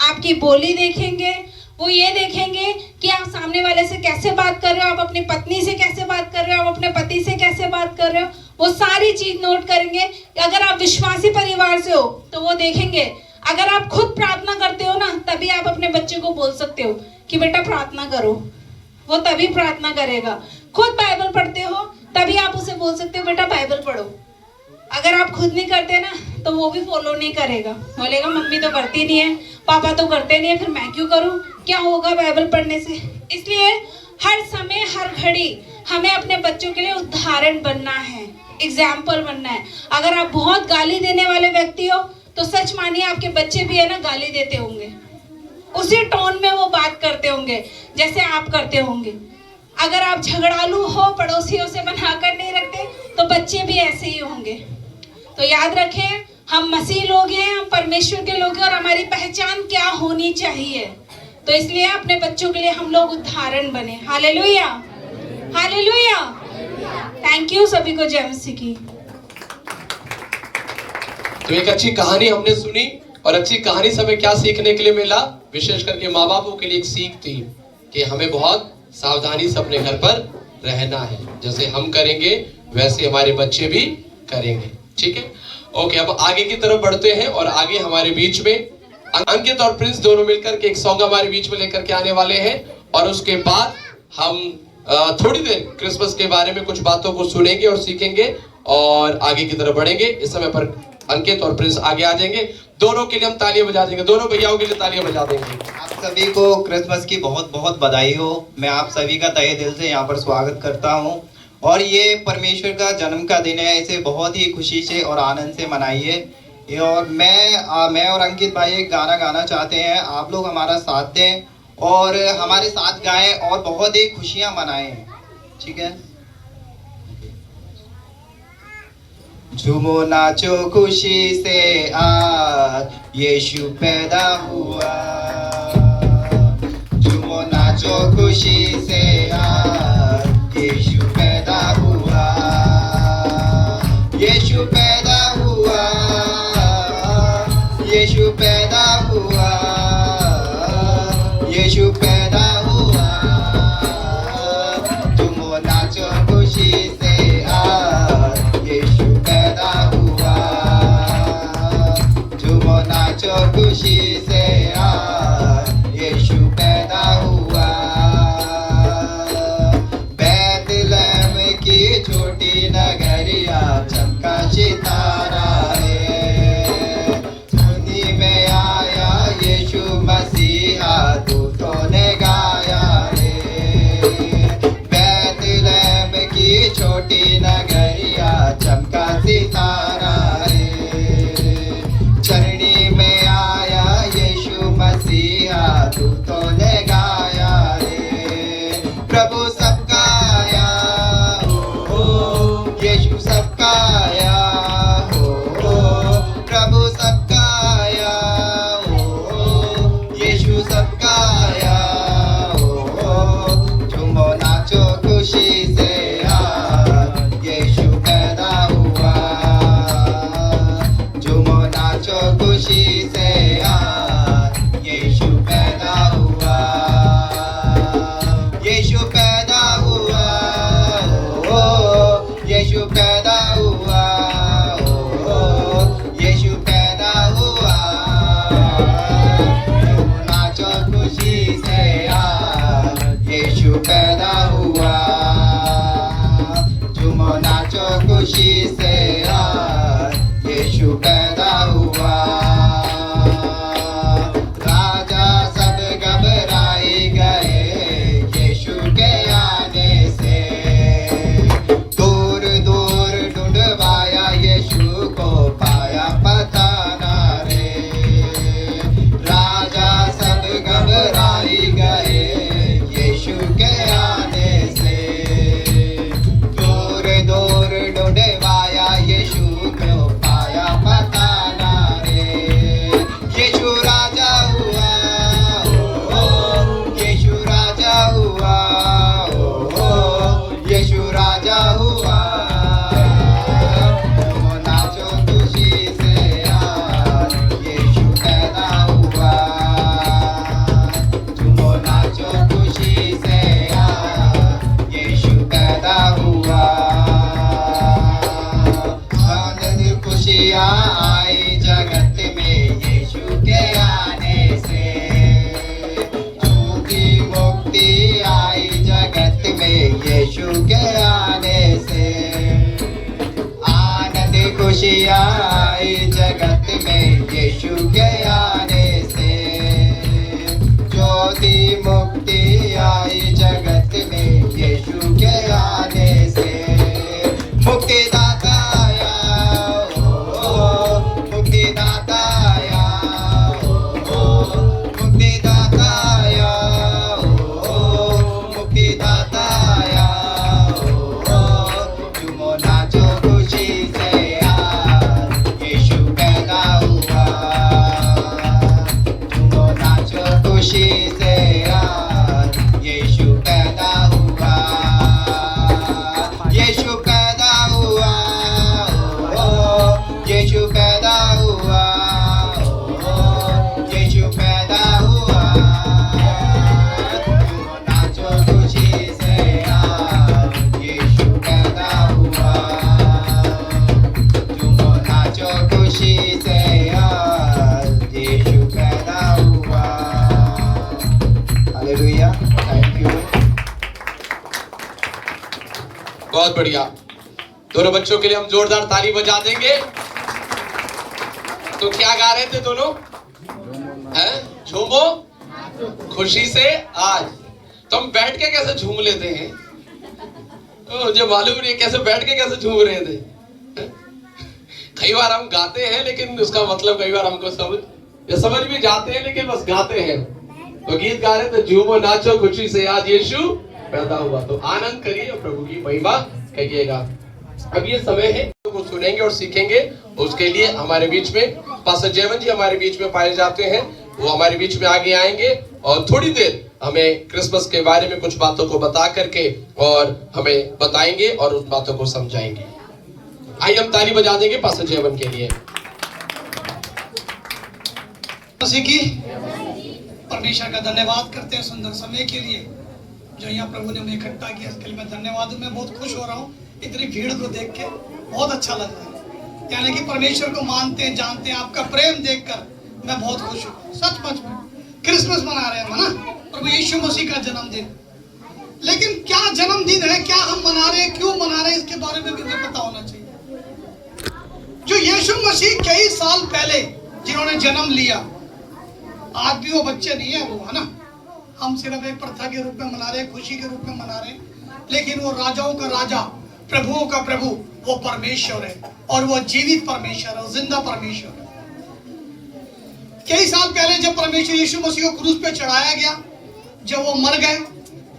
आपकी बोली देखेंगे, वो ये देखेंगे कि आप सामने वाले से कैसे बात कर रहे हो, आप अपनी पत्नी से कैसे बात कर रहे हो, आप अपने पति से कैसे बात कर रहे हो, वो सारी चीज नोट करेंगे। अगर आप विश्वासी परिवार से हो तो वो देखेंगे। अगर आप खुद प्रार्थना करते हो ना, तभी आप अपने बच्चे को बोल सकते हो कि बेटा प्रार्थना करो, वो तभी प्रार्थना करेगा। खुद बाइबल पढ़ते हो तभी आप उसे बोल सकते हो बेटा बाइबल पढ़ो। अगर आप खुद नहीं करते ना तो वो भी फॉलो नहीं करेगा, बोलेगा मम्मी तो करती नहीं है, पापा तो करते नहीं है, फिर मैं क्यों करूं, क्या होगा बाइबल पढ़ने से। इसलिए हर समय हर घड़ी हमें अपने बच्चों के लिए उदाहरण बनना है, एग्जाम्पल बनना है। अगर आप बहुत गाली देने वाले व्यक्ति हो तो सच मानिए आपके बच्चे भी है ना गाली देते होंगे, उसी टोन में वो बात करते होंगे जैसे आप करते होंगे। अगर आप झगड़ालू हो, पड़ोसियों से बनाकर नहीं रखते, तो बच्चे भी ऐसे ही होंगे। तो याद रखें हम मसीह लोग हैं, हम परमेश्वर के लोग हैं और हमारी पहचान क्या होनी चाहिए। तो इसलिए अपने बच्चों के लिए हम लोग उदाहरण बने। Hallelujah, hallelujah. थैंक यू सभी को जय मसीह की। तो एक अच्छी कहानी हमने सुनी, और अच्छी कहानी से हमें क्या सीखने के लिए मिला? विशेष करके माँ बापों के लिए एक सीख थी कि हमें बहुत सावधानी से अपने घर पर रहना है। जैसे हम करेंगे वैसे हमारे बच्चे भी करेंगे। ठीक है, ओके। अब आगे की तरफ बढ़ते हैं, और आगे हमारे बीच में अंकित और प्रिंस दोनों मिलकर के एक सॉन्ग हमारे बीच में लेकर के आने वाले हैं, और उसके बाद हम थोड़ी देर क्रिसमस के बारे में कुछ बातों को सुनेंगे और सीखेंगे और आगे की तरफ बढ़ेंगे। इस समय पर अंकित और प्रिंस आगे आ जाएंगे। दोनों के लिए हम तालियां बजा देंगे, दोनों भैयाओं के लिए तालियां बजा देंगे। आप सभी को क्रिसमस की बहुत बहुत बधाई हो। मैं आप सभी का तहे दिल से यहाँ पर स्वागत करता हूँ, और ये परमेश्वर का जन्म का दिन है, इसे बहुत ही खुशी से और आनंद से मनाइए। और मैं और अंकित भाई एक गाना गाना चाहते हैं, आप लोग हमारा साथ दें और हमारे साथ गाएं और बहुत ही खुशियाँ मनाएं। ठीक है, झूमो नाचो खुशी से आज यीशु पैदा हुआ। झूमो नाचो खुशी से आज यीशु पैदा हुआ। यीशु पैदा हुआ, यीशु पैदा हुआ, यीशु पैदा हुआ। झूमो नाचो खुशी से आज यीशु पैदा हुआ। झूमो नाचो खुशी से आज यीशु पैदा हुआ। बैतलहम की छोटी नगरिया चमका सितारा है, उन्हीं में आया यीशु मसीहा, दूतों ने गाया है। बैतलहम की छोटी नगरिया चमका सितारा है, चरणी में आया यीशु मसीहा, दूतों ने गाया है। प्रभु सबका आया हो, यीशु सबका आया हो, प्रभु सबका आया हो, यीशु सबका आया हो। झूमो नाचो खुशी से आज यीशु पैदा हुआ। झूमो नाचो खुशी से आज यीशु पैदा हुआ। यीशु पैदा हुआ, ओ यीशु पैदा हुआ, ओ यीशु पैदा हुआ। झूमो नाचो खुशी से आज यीशु पैदा हुआ। झूमो नाचो खुशी से आज यीशु पैदा हुआ। राजा सब घबराए गए यीशु के आने से, दूर दूर ढूंढवाया यीशु को पाया पता ना रे। राजा सब घबराए गए यीशु के आने से, दूर दूर ढूंढवाया यीशु को पाया पता ना रे। यीशु राजा हुआ, ओ यीशु राजा हुआ, ओ यीशु राजा हुआ। झूमो नाचो खुशी से आज यीशु पैदा हुआ। झूमो नाचो खुशी से आज यीशु पैदा हुआ। आनंद खुशियाँ आई जगत में यीशु के आने से, झूठी मुक्ति आई जगत में यीशु के आने से। आनंद खुशियाँ आई जगत में यीशु के आने से, ज्योति मुक्ति आई जगत में यीशु के आने से। मुक्तिदाता आया हो, मुक्तिदाता आया हो, मुक्तिदाता आया हो, मुक्तिदाता आया हो। झूमो नाचो खुशी से आज यीशु पैदा हुआ। बहुत बढ़िया। दोनों बच्चों के लिए हम जोरदार ताली बजा देंगे। तो क्या गा रहे थे दोनों? हैं? झूमो खुशी से आज। तो हम बैठ के कैसे झूम लेते हैं? मुझे मालूम नहीं कैसे बैठ के कैसे झूम रहे थे। कई बार हम गाते हैं लेकिन उसका मतलब कई बार हमको समझ भी जाते हैं लेकिन बस गाते हैं। तो गीत गा रहे थे, झूमो नाचो खुशी से आज यीशु पैदा हुआ। तो आनंद करिए और प्रभु की महिमा कहिएगा। अब ये समय है वो सुनेंगे और सीखेंगे। उसके लिए हमारे बीच में पास्टर जयवंत जी हमारे बीच में पाए जाते हैं। वो हमारे बीच में आगे आएंगे और थोड़ी देर हमें क्रिसमस के बारे में कुछ बातों को बता करके और हमें बताएंगे और उस बातों को समझाएंगे। आइए हम ताली बजा देंगे पास्टर जयवंत के लिए। मसीह की परमेश्वर का धन्यवाद करते हैं सुंदर समय के लिए जो यहाँ प्रभु ने हमें इकट्ठा किया। इसके लिए मैं धन्यवाद हूँ। मैं बहुत खुश हो रहा हूँ इतनी भीड़ को देख के, बहुत अच्छा लग रहा है। यानी कि परमेश्वर को मानते हैं, जानते हैं। आपका प्रेम देखकर मैं बहुत खुश हूँ। सचमुच में क्रिसमस मना रहे हैं ना, प्रभु यीशु मसीह का जन्मदिन। लेकिन क्या जन्मदिन है, क्या हम मना रहे हैं, क्यों मना रहे हैं, इसके बारे में भी मुझे पता होना चाहिए। जो यीशु मसीह कई साल पहले जिन्होंने जन्म लिया, आज भी वो बच्चे नहीं है वो, है ना। हम सिर्फ एक प्रथा के रूप में मना रहे हैं, खुशी के रूप में मना रहे हैं, लेकिन वो राजाओं का राजा, प्रभुओं का प्रभु, वो परमेश्वर है और वो जीवित परमेश्वर है, जिंदा परमेश्वर है। कई साल पहले जब परमेश्वर यीशु मसीह को क्रूस पे चढ़ाया गया, जब वो मर गए,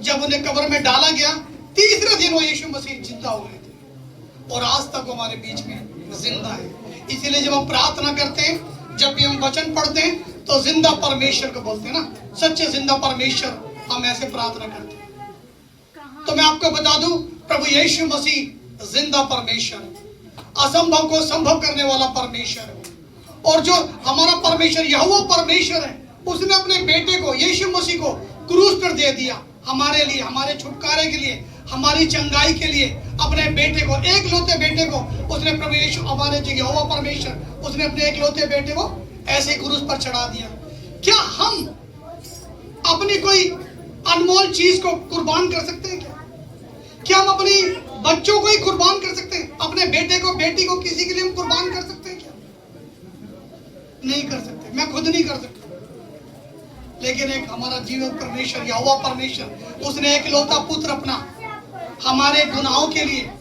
जब उन्हें कब्र में डाला गया, तीसरे दिन वो यीशु मसीह जिंदा हुए थे और आज तक हमारे बीच में जिंदा है। इसीलिए जब हम प्रार्थना करते हैं, जब भी हम वचन पढ़ते हैं, तो जिंदा परमेश्वर को बोलते हैं ना, सच्चे जिंदा परमेश्वर, हम ऐसे प्रार्थना करते हैं। तो मैं आपको बता दूं, प्रभु यीशु मसीह जिंदा परमेश्वर है, असंभव को संभव करने वाला परमेश्वर है। और जो हमारा परमेश्वर यहोवा परमेश्वर है, उसने अपने बेटे को, यीशु मसीह को क्रूस पर दे दिया हमारे लिए, हमारे छुटकारे के लिए, हमारी चंगाई के लिए। अपने बेटे को, एक लौते बेटे को उसने, प्रभु यीशु हमारे जो यहोवा परमेश्वर, उसने अपने एक लौते बेटे को ऐसे क्रूस पर चढ़ा दिया। क्या हम अपनी कोई अनमोल चीज को कुर्बान कर सकते हैं? क्या हम अपनी बच्चों को ही कुर्बान कर सकते हैं? अपने बेटे को, बेटी को, किसी के लिए हम कुर्बान कर सकते हैं क्या? नहीं कर सकते। मैं खुद नहीं कर सकता। लेकिन एक हमारा जीवन परमेश्वर, यहोवा परमेश्वर, उसने एक लौता पुत्र अपना हमारे गुनाहों के लिए,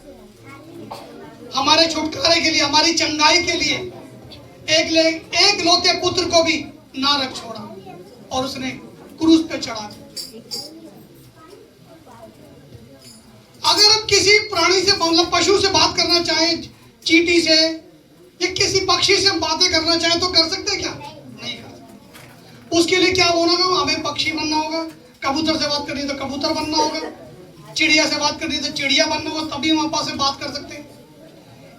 हमारे छुटकारे के लिए, हमारी चंगाई के लिए एक लौते पुत्र को भी ना रख छोड़ा और उसने क्रूस पे चढ़ा दिया। अगर हम किसी प्राणी से, मतलब पशु से बात करना चाहें, चींटी से या किसी पक्षी से हम बातें करना चाहें तो कर सकते हैं क्या? नहीं कर सकते। उसके लिए क्या होना होगा? हमें पक्षी बनना होगा। कबूतर से बात करनी है तो कबूतर बनना होगा, चिड़िया से बात करनी है तो चिड़िया बनना होगा, तभी हम आपस में बात कर सकते हैं।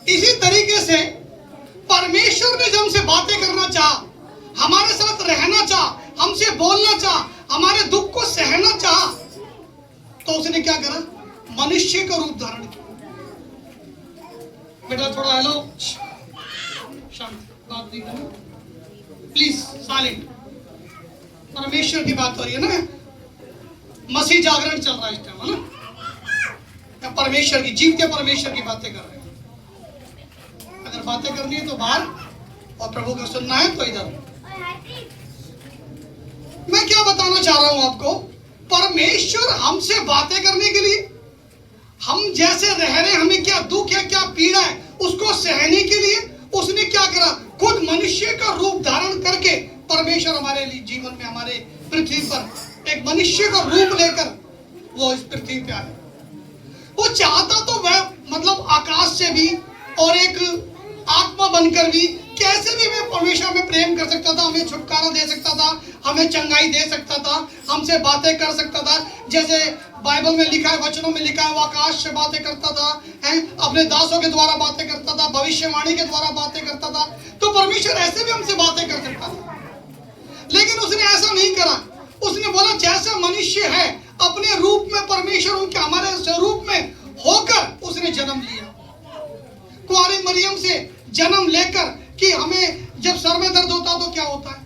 इसी तरीके से परमेश्वर ने जब हमसे बातें करना चाहा, हमारे साथ रहना चाहा, हमसे बोलना चाहा, हमारे दुख को सहना चाहा, तो उसने क्या करा? मनुष्य का रूप धारण किया। बेटा थोड़ा हेलो, शांत, बात नहीं करना प्लीज, साइलेंट। परमेश्वर की बात हो रही है ना, मसीह जागरण चल रहा है इस टाइम, है ना। परमेश्वर की, जीवते परमेश्वर की बातें कर रहे हैं। अगर बातें करनी है तो बाहर, और प्रभु को सुनना है तो इधर। मैं क्या बताना चाह रहा हूं आपको? परमेश्वर हमसे बातें करने के लिए, हम जैसे रह रहे, हमें क्या दुख है, क्या पीड़ा है, उसको सहने के लिए उसने क्या करा? खुद मनुष्य का रूप धारण करके परमेश्वर हमारे लिए जीवन में, हमारे पृथ्वी पर एक मनुष्य का रूप लेकर वो इस पृथ्वी पे आए। वो चाहता तो वह, मतलब आकाश से भी और एक आत्मा बनकर भी, कैसे भी मैं परमेश्वर में प्रेम कर सकता था, हमें छुटकारा दे सकता था, हमें चंगाई दे सकता था, हमसे बातें कर सकता था। जैसे बाइबल में लिखा है, वचनों में लिखा है, वो आकाश से बातें करता था, हैं, अपने दासों के द्वारा बातें करता था, भविष्यवाणी के द्वारा बातें करता था। तो परमेश्वर ऐसे भी हमसे बातें कर सकता था, लेकिन उसने ऐसा नहीं करा। उसने बोला जैसा मनुष्य है, अपने रूप में परमेश्वर के हमारे स्वरूप में होकर उसने जन्म लिया। कुंवारी मरियम से जन्म लेकर, कि हमें जब सर में दर्द होता तो क्या होता है,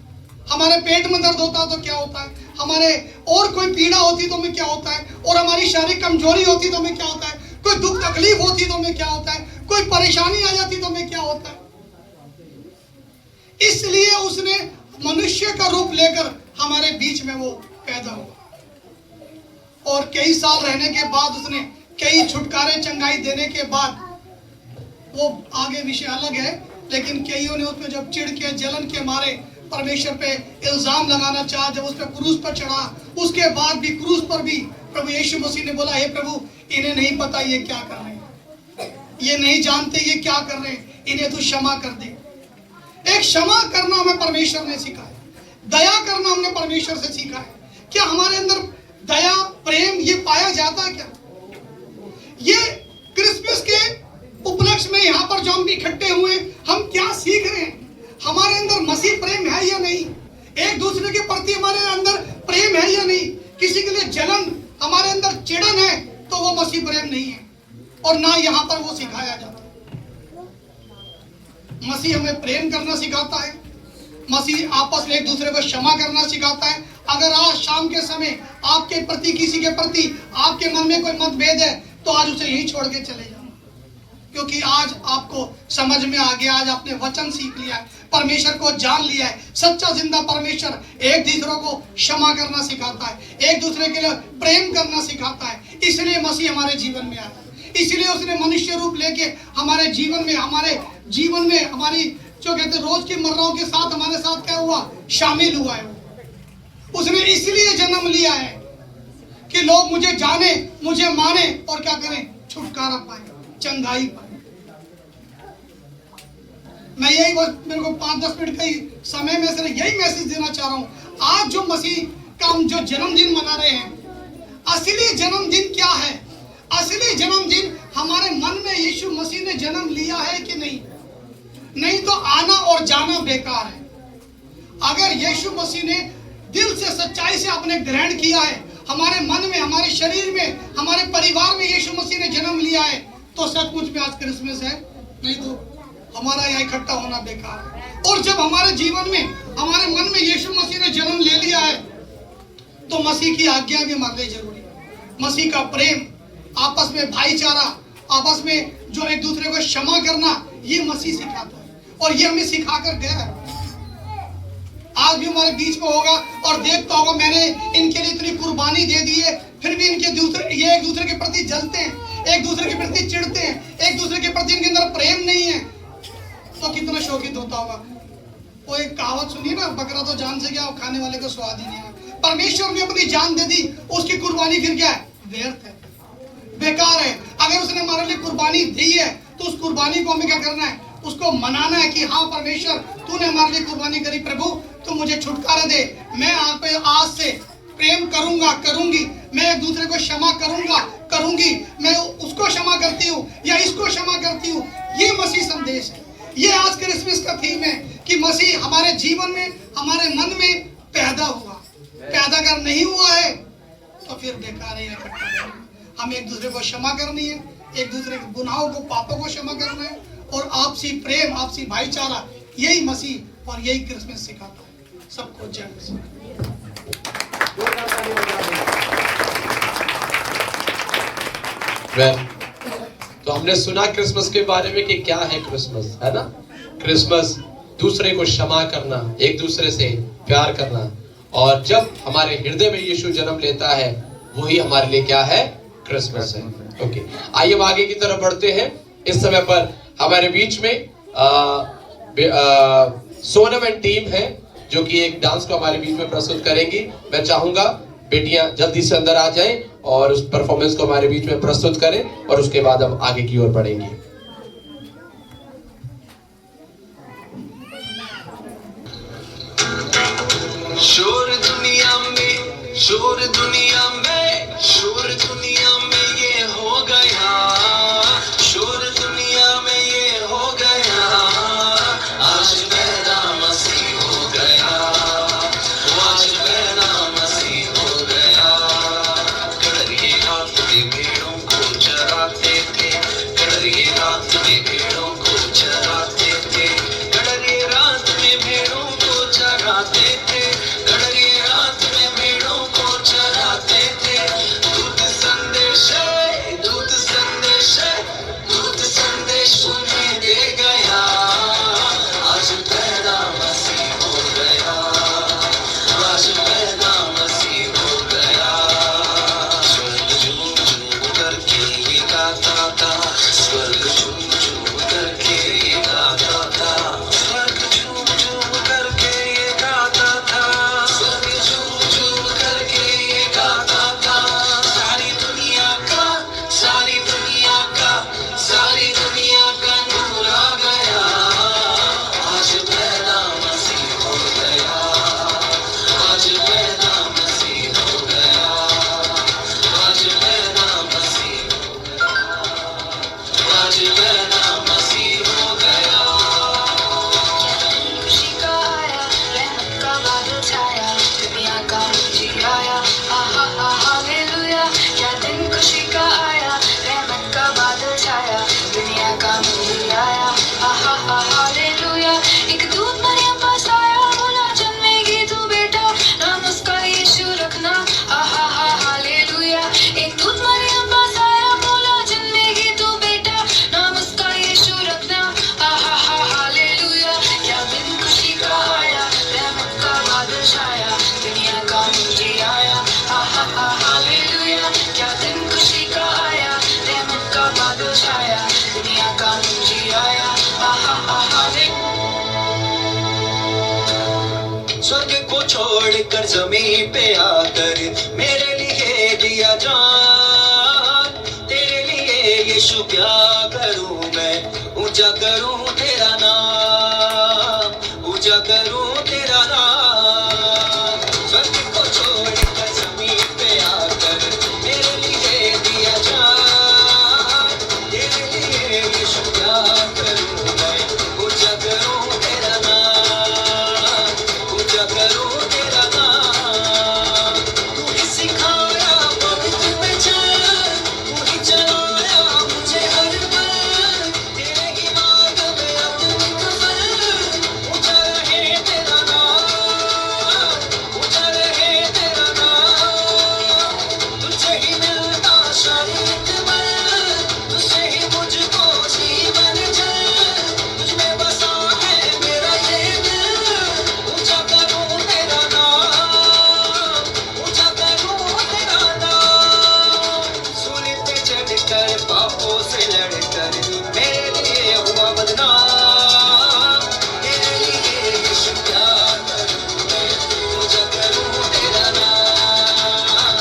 हमारे पेट में दर्द होता तो क्या होता है, हमारे और कोई पीड़ा होती तो हमें क्या होता है, और हमारी शारीरिक कमजोरी होती तो हमें क्या होता है, कोई दुख तकलीफ होती तो मैं क्या होता है, कोई परेशानी आ जाती तो मैं क्या होता है। इसलिए उसने मनुष्य का रूप लेकर हमारे बीच में वो पैदा हुआ और कई साल रहने के बाद उसने कई छुटकारे चंगाई देने के बाद, वो आगे विषय अलग है, लेकिन कईयों ने उसमें जब चिढ़ के जलन के मारे परमेश्वर पे इल्जाम लगाना चाहा, जब उस पर क्रूस पर चढ़ा, उसके बाद भी क्रूस पर भी प्रभु यीशु मसीह ने बोला, हे प्रभु इन्हें नहीं पता ये क्या कर रहे हैं, ये नहीं जानते ये क्या कर रहे हैं, इन्हें तू क्षमा कर दे। एक क्षमा करना हमें परमेश्वर ने सिखाया, दया करना हमने परमेश्वर से सीखा है। क्या हमारे अंदर दया प्रेम ये पाया जाता है क्या? ये क्रिसमस के उपलक्ष्य में यहाँ पर जो हम इकट्ठे हुए, हम क्या सीख रहे हैं? हमारे अंदर मसीह प्रेम है या नहीं? एक दूसरे के प्रति हमारे अंदर प्रेम है या नहीं? किसी के लिए जलन, हमारे अंदर चिड़न है तो वो मसीह प्रेम नहीं है, और ना यहाँ पर वो सिखाया जाता। मसीह हमें प्रेम करना सिखाता है, मसीह आपस में एक दूसरे को क्षमा करना सिखाता है। अगर आज शाम के समय आपके प्रति किसी के प्रति आपके मन में कोई मतभेद है तो आज उसे यही छोड़ के चले जाओ, क्योंकि आज आपको समझ में आ गया, आज आपने वचन सीख लिया है, परमेश्वर को जान लिया है। सच्चा जिंदा परमेश्वर एक दूसरे को क्षमा करना सिखाता है, एक दूसरे के लिए प्रेम करना सिखाता है। इसलिए मसीह हमारे जीवन में आया, इसलिए उसने मनुष्य रूप लेके हमारे जीवन में हमारी जो कहते हैं रोज की मर्राओं के साथ हमारे साथ क्या हुआ, शामिल हुआ है। उसने इसलिए जन्म लिया है कि लोग मुझे जाने, मुझे माने और क्या करें, छुटकारा पाए, चंगाई पाए। मैं यही मेरे को 5-10 मिनट का ही समय में से यही मैसेज देना चाह रहा हूँ। आज जो मसीह का हम जो जन्मदिन मना रहे हैं, असली जन्मदिन क्या है? असली जन्मदिन हमारे मन में यीशु मसीह ने जन्म लिया है कि नहीं? नहीं तो आना और जाना बेकार है। अगर यीशु मसीह ने दिल से सच्चाई से आपने ग्रहण किया है, हमारे मन में, हमारे शरीर में, हमारे परिवार में यीशु मसीह ने जन्म लिया है, तो सचमुच में आज क्रिसमस है, नहीं तो हमारा यहाँ इकट्ठा होना बेकार है। और जब हमारे जीवन में, हमारे मन में यीशु मसीह ने जन्म ले लिया है, तो मसीह की आज्ञा भी माननी जरूरी है। मसीह का प्रेम, आपस में भाईचारा, आपस में जो एक दूसरे को क्षमा करना, ये मसीह सिखाता है और ये हमें सिखा कर गया है। आज भी हमारे बीच में होगा और देखता होगा, मैंने इनके लिए इतनी कुर्बानी दे दी है, फिर भी ये एक दूसरे के प्रति जलते हैं, एक दूसरे के प्रति चिढ़ते हैं, एक दूसरे के प्रति इनके अंदर प्रेम नहीं है, तो कितना शोकित होता होगा। वो एक कहावत सुनी ना, बकरा तो जान से गया, खाने वाले को स्वाद ही नहीं है। परमेश्वर ने अपनी जान दे दी, उसकी कुर्बानी फिर क्या है? व्यर्थ है, बेकार है। अगर उसने हमारे लिए कुर्बानी दी है तो उस कुर्बानी को हमें क्या करना है? उसको मनाना है कि हाँ परमेश्वर, तूने हमारे लिए कुर्बानी करी, प्रभु तू मुझे छुटकारा दे, मैं आप पे आज से प्रेम करूंगा, करूंगी, मैं एक दूसरे को क्षमा करूंगा, करूंगी, मैं उसको क्षमा करती हूँ या इसको क्षमा करती हूँ। ये मसीह संदेश है, ये आज क्रिसमस का थीम है कि मसीह हमारे जीवन में, हमारे मन में पैदा हुआ। पैदा अगर नहीं हुआ है तो फिर बेकार है। हमें एक दूसरे को क्षमा करनी है, एक दूसरे के गुनाहों को, पापों को क्षमा करना है, और आपसी प्रेम, आपसी भाईचारा, यही मसीह और यही क्रिसमस सिखाता है। सबको जय मसीह। तो हमने सुना क्रिसमस के बारे में कि क्या है क्रिसमस, है ना? क्रिसमस दूसरे को क्षमा करना, एक दूसरे से प्यार करना, और जब हमारे हृदय में यीशु जन्म लेता है, वही हमारे लिए क्या है? क्रिसमस है। ओके, आइए हम आगे की तरफ बढ़ते हैं। इस समय पर हमारे बीच में सोनम एंड टीम है, जो कि एक डांस को हमारे बीच में प्रस्तुत करेंगी। मैं चाहूंगा बेटियां जल्दी से अंदर आ जाएं और उस परफॉर्मेंस को हमारे बीच में प्रस्तुत करें, और उसके बाद हम आगे की ओर बढ़ेंगे। शोर दुनिया में, शोर दुनिया में, शोर दुनिया में ये हो गया, शोर दुनिया में ये हो गया, आज पैदा मसीह हो गया, आज पैदा मसीह हो गया। कड़री रात में भेड़ों को चराते थे, कड़री रात में भेड़ों को चराते थे, कड़री रात में भेड़ों को चराते थे, कड़री रात में भेड़ों को चराते थे। दूध संदेश बादल छाया, दुनिया का मुंजी आया, आहा आहा स्वर्ग को छोड़कर जमीन पे आकर मेरे लिए दिया जान, तेरे लिए यीशु क्या करूं मैं, ऊंचा करूं तेरा नाम, ऊंचा करूं तेरा नाम। स्वर्ग को छोड़कर जमीन पे आकर मेरे लिए दिया जान, तेरे लिए यीशु क्या करूं मैं, ऊंचा करूं तेरा नाम, ऊंचा करूं तेरा नाम। तू ही सिखाया पवित्र में चल, तू ही चलाया मुझे हर पल, तेरे ही मार्ग में अद्भुत फल, ऊंचा रहे तेरा नाम, ऊंचा रहे तेरा नाम। तुझसे ही मिलता शारीरिक बल, तुझसे ही मुझको जीवन जल, तुझ में बसा है मेरा ये दिल, ऊंचा करूं तेरा नाम, ऊंचा करूं तेरा नाम। सूली पे चढ़कर पापों से लड़कर मेरे लिए हुआ बदनाम, तेरे लिए यीशु क्या करूं मैं, ऊंचा करूं तेरा नाम,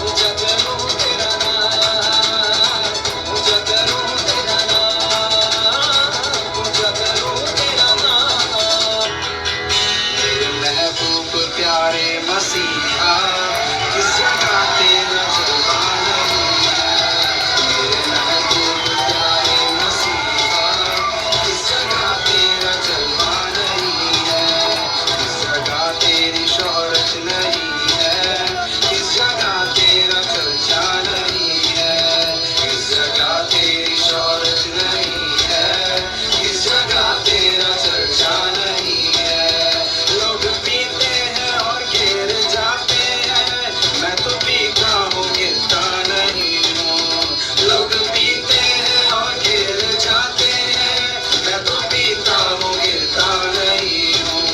ऊंचा करूं तेरा नाम, ऊंचा करूं तेरा नाम, ऊंचा करूं तेरा नाम। मेरे महबूब प्यारे मसीहा, किस जगह तेरा जलवा नहीं है, मेरे महबूब प्यारे मसीहा, किस जगह तेरा जलवा नहीं है, किस जगह तेरी शोहरत नहीं है, किस जगह तेरा चर्चा नहीं है, किस जगह तेरी शोहरत नहीं है, किस जगह तेरा चर्चा नहीं है। लोग पीते हैं और गिर जाते हैं, मैं तो पीता हूँ गिरता नहीं हूँ। लोग पीते हैं और गिर जाते हैं, मैं तो पीता हूँ गिरता नहीं हूँ।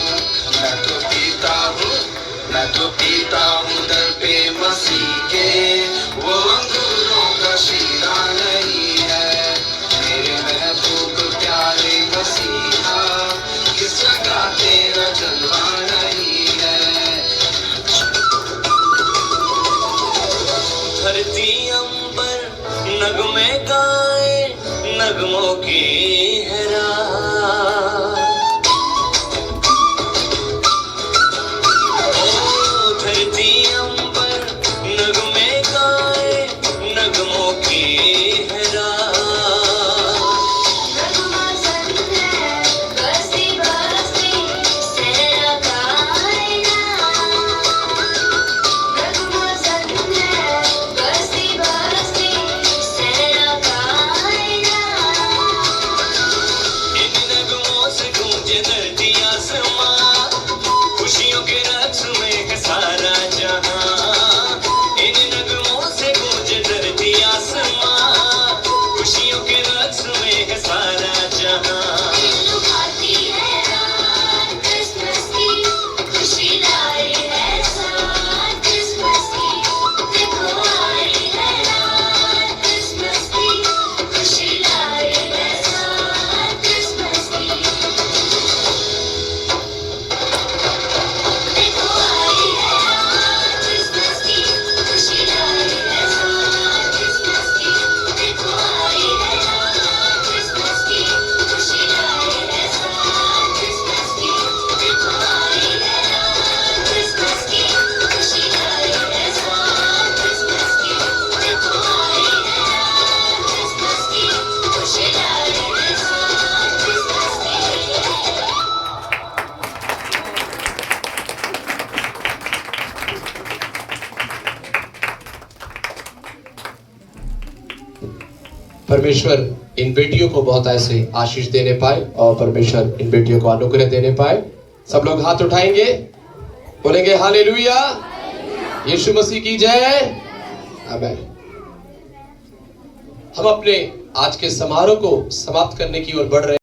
मैं तो पीता हूँ, मैं तो पीता हूँ दर पे मसीह के, वो अंगूरों का शीरा नहीं है। मेरे महबूब प्यारे मसीहा, किस जगह तेरा जलवा नहीं है। धरती अंबर नगमे गाए, नगमों की है रात। ओ धरती अंबर नगमे गाए, नगमों की है रात। नगमा संग है बस्ती बस्ती सहरा कायनात, नगमा संग है बस्ती बस्ती सहरा कायनात। इन नगमों से गूंजे धरती आसमां, खुशियों के रक्स में है सारा जहां। इन नगमों से गूंजे धरती आसमां, खुशियों के रक्स में है सारा जहां। लुभाती है रात क्रिसमस की, खुशी लाई है साथ क्रिसमस की। देखो आई है रात क्रिसमस की, खुशी लाई है साथ क्रिसमस की। देखो आई है रात क्रिसमस की, खुशी लाई है साथ क्रिसमस की। देखो आई है रात क्रिसमस की, खुशी लाई है साथ क्रिसमस की। देखो आई है रात क्रिसमस की, खुशी लाई है साथ क्रिसमस की। देखो आई है रात क्रिसमस की, खुशी लाई है साथ क्रिसमस की। परमेश्वर इन बेटियों को बहुत ऐसे आशीष देने पाए और परमेश्वर इन बेटियों को अनुग्रह देने पाए। सब लोग हाथ उठाएंगे, बोलेंगे हालेलुया, यीशु मसीह की जय, आमीन। हम अपने आज के समारोह को समाप्त करने की ओर बढ़ रहे हैं।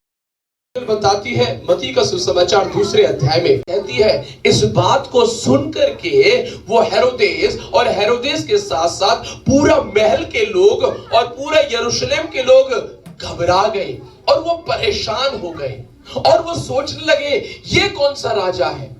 बताती है मत्ती का सुसमाचार 2 अध्याय में कहती है, इस बात को सुन करके वो हेरोदेस और हेरोदेस के साथ साथ पूरा महल के लोग और पूरा यरूशलेम के लोग घबरा गए और वो परेशान हो गए और वो सोचने लगे ये कौन सा राजा है।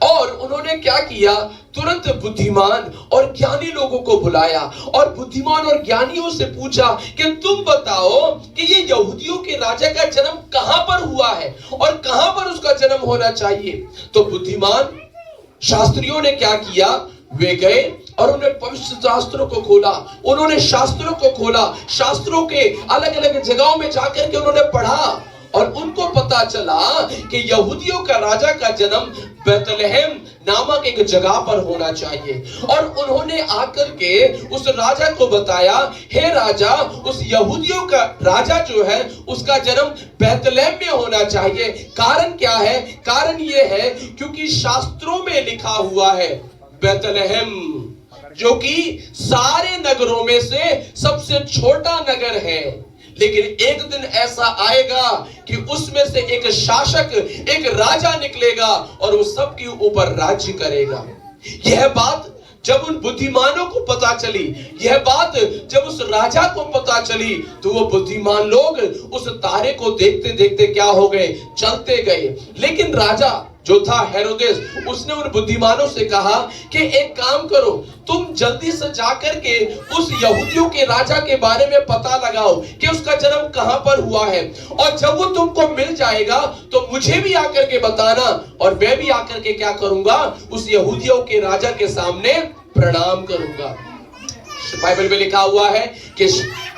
और उन्होंने क्या किया, तुरंत बुद्धिमान और ज्ञानी लोगों को बुलाया और बुद्धिमान और ज्ञानियों से पूछा कि तुम बताओ कि ये यहूदियों के राजा का जन्म कहां पर हुआ है और कहां पर उसका जन्म होना चाहिए। तो बुद्धिमान शास्त्रियों ने क्या किया, वे गए और उन्होंने पवित्र शास्त्रों को खोला, उन्होंने शास्त्रों को खोला, शास्त्रों के अलग अलग जगहों में जाकर के उन्होंने पढ़ा और उनको पता चला कि यहूदियों का राजा का जन्म बेतलहम नामक एक जगह पर होना चाहिए। और उन्होंने आकर के उस राजा को बताया, हे राजा, उस यहूदियों का राजा जो है उसका जन्म बेतलहम में होना चाहिए। कारण क्या है? कारण ये है क्योंकि शास्त्रों में लिखा हुआ है बेतलहम जो कि सारे नगरों में से सबसे छोटा नगर है, लेकिन एक दिन ऐसा आएगा कि उसमें से एक शासक, एक राजा निकलेगा और वो सबके ऊपर राज्य करेगा। यह बात जब उन बुद्धिमानों को पता चली, यह बात जब उस राजा को पता चली, तो वो बुद्धिमान लोग उस तारे को देखते देखते क्या हो गए, चलते गए। लेकिन राजा जो था हेरोदेस, उसने उन बुद्धिमानों से कहा कि एक काम करो, तुम जल्दी से जाकर के उस यहूदियों के राजा के बारे में पता लगाओ कि उसका जन्म कहां पर हुआ है, और जब वो तुमको मिल जाएगा तो मुझे भी आकर के बताना और मैं भी आकर के क्या करूंगा, उस यहूदियों के राजा के सामने प्रणाम करूंगा। बाइबल में लिखा हुआ है कि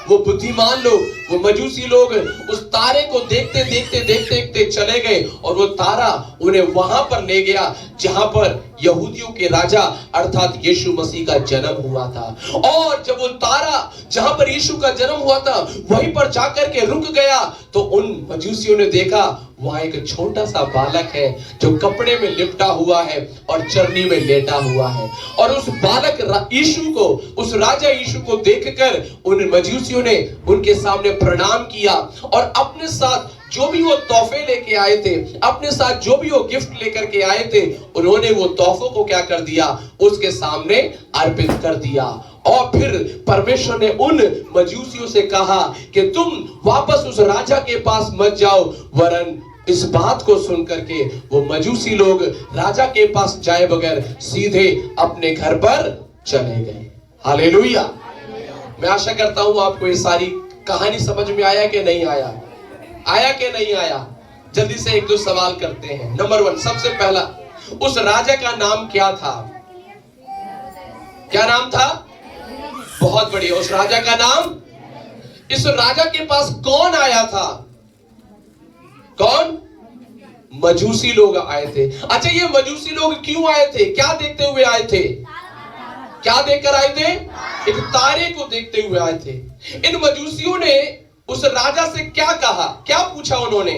वो बुद्धिमान लोग, वो मजूसी लोग उस तारे को देखते देखते देखते देखते चले गए और वो तारा उन्हें वहां पर ले गया जहां पर यहूदियों के राजा अर्थात यीशु मसीह का जन्म हुआ था। और जब वो तारा जहां पर यीशु का जन्म हुआ था वहीं पर जाकर के रुक गया, तो उन मजूसियों ने देखा वहां एक छोटा सा बालक है जो कपड़े में लिपटा हुआ है और चरनी में लेटा हुआ है। और उस बालक यीशु को, उस राजा यीशु को देखकर उन मजूसियों ने उनके सामने प्रणाम किया और अपने साथ जो भी वो तोहफे लेके आए थे, अपने साथ जो भी वो गिफ्ट लेकर के आए थे, उन्होंने वो तोहफों को क्या कर दिया, उसके सामने अर्पित कर दिया। और फिर परमेश्वर ने उन मजूसियों से कहा कि तुम वापस उस राजा के पास मत जाओ, वरन इस बात को सुन करके वो मजूसी लोग राजा के पास जाए बगैर सीधे अपने घर पर चले गए। हालेलुया। मैं आशा करता हूं आपको ये सारी कहानी समझ में आया कि नहीं आया, आया कि नहीं आया। जल्दी से एक दो सवाल करते हैं। नंबर 1, सबसे पहला, उस राजा का नाम क्या था? क्या नाम था? बहुत बढ़िया, उस राजा का नाम। इस राजा के पास कौन आया था? कौन? मजूसी लोग आए थे। अच्छा, ये मजूसी लोग क्यों आए थे? क्या देखते हुए आए थे? क्या देखकर आए थे? एक तारे को देखते हुए आए थे। इन मजूसियों ने उस राजा से क्या कहा, क्या पूछा उन्होंने?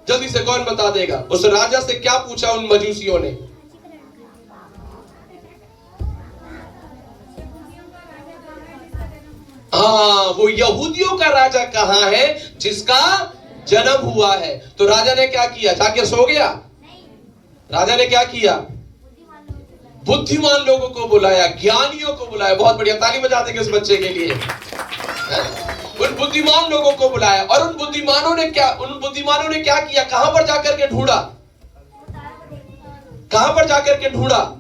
जल्दी से कौन बता देगा? उस राजा से क्या पूछा उन मजूसियों ने? हाँ, वो यहूदियों का राजा कहां है जिसका जन्म हुआ है। तो राजा ने क्या किया? जाके सो गया? राजा ने क्या किया? बुद्धिमान लोगों को बुलाया, ज्ञानियों को बुलाया। बहुत बढ़िया, ताली बजा देंगे उस बच्चे के लिए। उन बुद्धिमान लोगों को बुलाया और उन बुद्धिमानों ने क्या किया? कहां पर जाकर के ढूंढा? कहां पर जाकर के ढूंढा?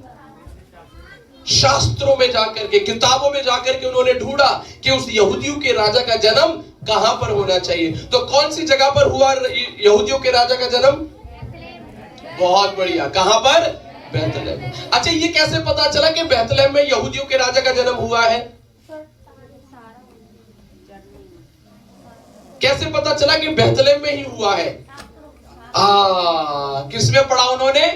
शास्त्रों में जाकर के, किताबों में जाकर के उन्होंने ढूंढा कि उस यहूदियों के राजा का जन्म कहां पर होना चाहिए। तो कौन सी जगह पर हुआ यहूदियों के राजा का जन्म? बहुत बढ़िया, कहां पर? बेतलहम। अच्छा, ये कैसे पता चला कि बेतलहम में यहूदियों के राजा का जन्म हुआ है? कैसे पता चला कि बेतलहम में ही हुआ है? किसमें पढ़ा उन्होंने?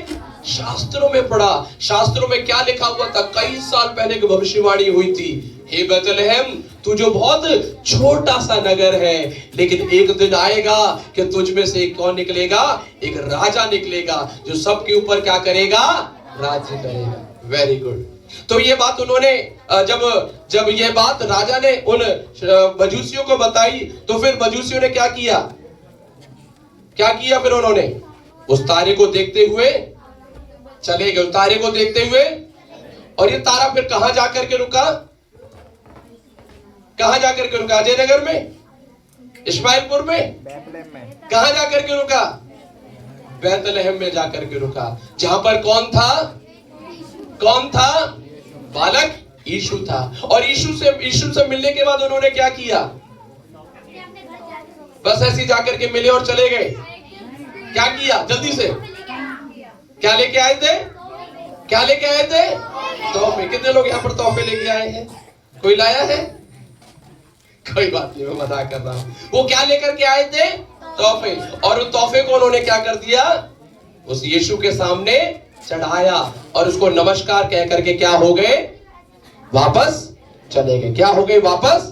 शास्त्रों में पढ़ा। शास्त्रों में क्या लिखा हुआ था? कई साल पहले की भविष्यवाणी हुई थी, हे बेतलहम, तू जो बहुत छोटा सा नगर है, लेकिन एक दिन आएगा कि तुझ में से कौन निकलेगा? एक राजा निकलेगा जो सबके ऊपर क्या करेगा? राज्य करेगा। Very good. तो ये बात उन्होंने जब ये बात राजा ने उन मजूसियों को बताई, तो फिर मजूसियों ने क्या किया? क्या किया फिर उन्होंने? उस तारे को देखते हुए चले गए, उस तारे को देखते हुए। और ये तारा फिर कहां जाकर के रुका? कहां जाकर के रुका? अजय नगर में, इस्माइलपुर में, कहां जाकर के रुका? बैतलहम में जाकर के रुका, जहां पर कौन था? कौन था? बालक यीशु था। और यीशु से मिलने के बाद उन्होंने क्या किया? बस ऐसे ही जाकर के मिले और चले गए। क्या किया? जल्दी से क्या लेके आए थे? क्या लेके आए थे? तोहफे। कितने लोग यहाँ पर तोहफे लेके आए हैं? कोई लाया है? कोई बात नहीं, मैं मजाक कर रहा हूं। वो क्या लेकर के आए थे? तोहफे। और उस तोहफे को उन्होंने क्या कर दिया? उस यीशु के सामने चढ़ाया और उसको नमस्कार कह करके क्या हो गए? वापस चले गए। क्या हो गए? वापस।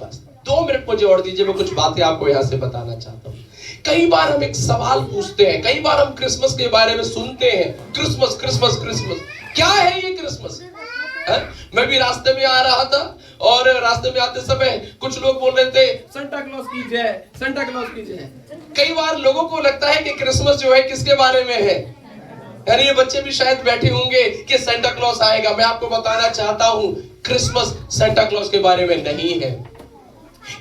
बस 2 मिनट मुझे और दीजिए, मैं कुछ बातें आपको यहां से बताना चाहता हूं। कई बार हम एक सवाल पूछते हैं, कई बार हम क्रिसमस के बारे में सुनते हैं, क्रिसमस क्रिसमस क्रिसमस, क्या है ये क्रिसमस? मैं भी रास्ते में आ रहा था और रास्ते में आते समय कुछ लोग बोल रहे थे सेंटा क्लॉज की जय, सेंटा क्लॉज की जय। कई बार लोगों को लगता है कि क्रिसमस जो है किसके बारे में है? यानी ये बच्चे भी शायद बैठे होंगे कि सेंटा क्लॉज आएगा। मैं आपको बताना चाहता हूं, क्रिसमस सेंटा क्लॉज के बारे में नहीं है।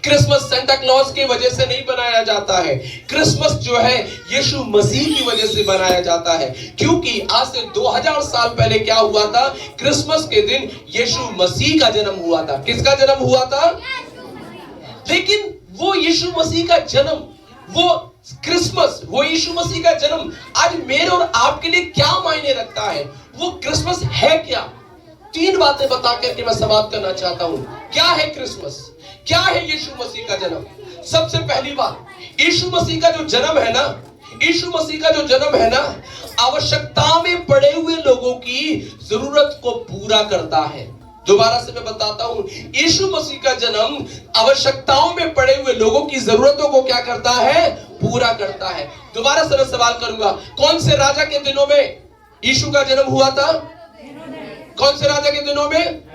क्रिसमस सेंटा क्लॉज की वजह से नहीं बनाया जाता है। क्रिसमस जो है यीशु मसीह की वजह से बनाया जाता है, क्योंकि आज से 2000 साल पहले क्या हुआ था? क्रिसमस के दिन यीशु मसीह का जन्म हुआ था। किसका जन्म हुआ था? लेकिन वो यीशु मसीह का जन्म, वो क्रिसमस, वो यीशु मसीह का जन्म आज मेरे और आपके लिए क्या मायने रखता है? वो क्रिसमस है क्या? 3 बातें बता करके मैं समाप्त करना चाहता हूं। क्या है क्रिसमस? क्या है यीशु मसीह का जन्म? सबसे पहली बात, यीशु मसीह का जो जन्म है ना, यीशु मसीह का जो जन्म है ना, आवश्यकता में पड़े हुए लोगों की जरूरत को पूरा करता है। दोबारा से मैं बताता हूं, यीशु मसीह का जन्म आवश्यकताओं में पड़े हुए लोगों की जरूरतों को क्या करता है? पूरा करता है। दोबारा से मैं सवाल करूंगा, कौन से राजा के दिनों में यीशु का जन्म हुआ था? कौन से राजा के दिनों में?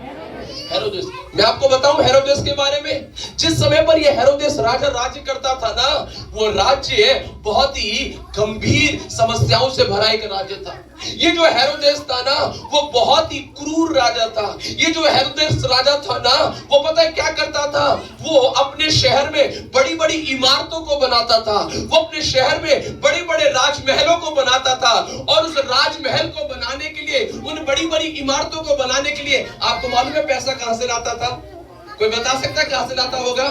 हेरोदेस। मैं आपको बताऊं हेरोदेस के बारे में। जिस समय पर यह हेरोदेस राजा राज्य करता था ना, वो राज्य बहुत ही गंभीर समस्याओं से भरा एक राज्य था। ये जो हेरोदेस था ना, वो बहुत ही क्रूर राजा था। ये जो हेरोदेस राजा था ना, वो पता है क्या करता था? वो अपने शहर में बड़ी बड़ी इमारतों को बनाता था, वो अपने शहर में बड़े बड़े राजमहलों को बनाता था। और उस राजमहल को बनाने के लिए, उन बड़ी बड़ी इमारतों को बनाने के लिए, आपको मालूम है पैसा कहां से लाता था? कोई बता सकता है कहां से लाता होगा?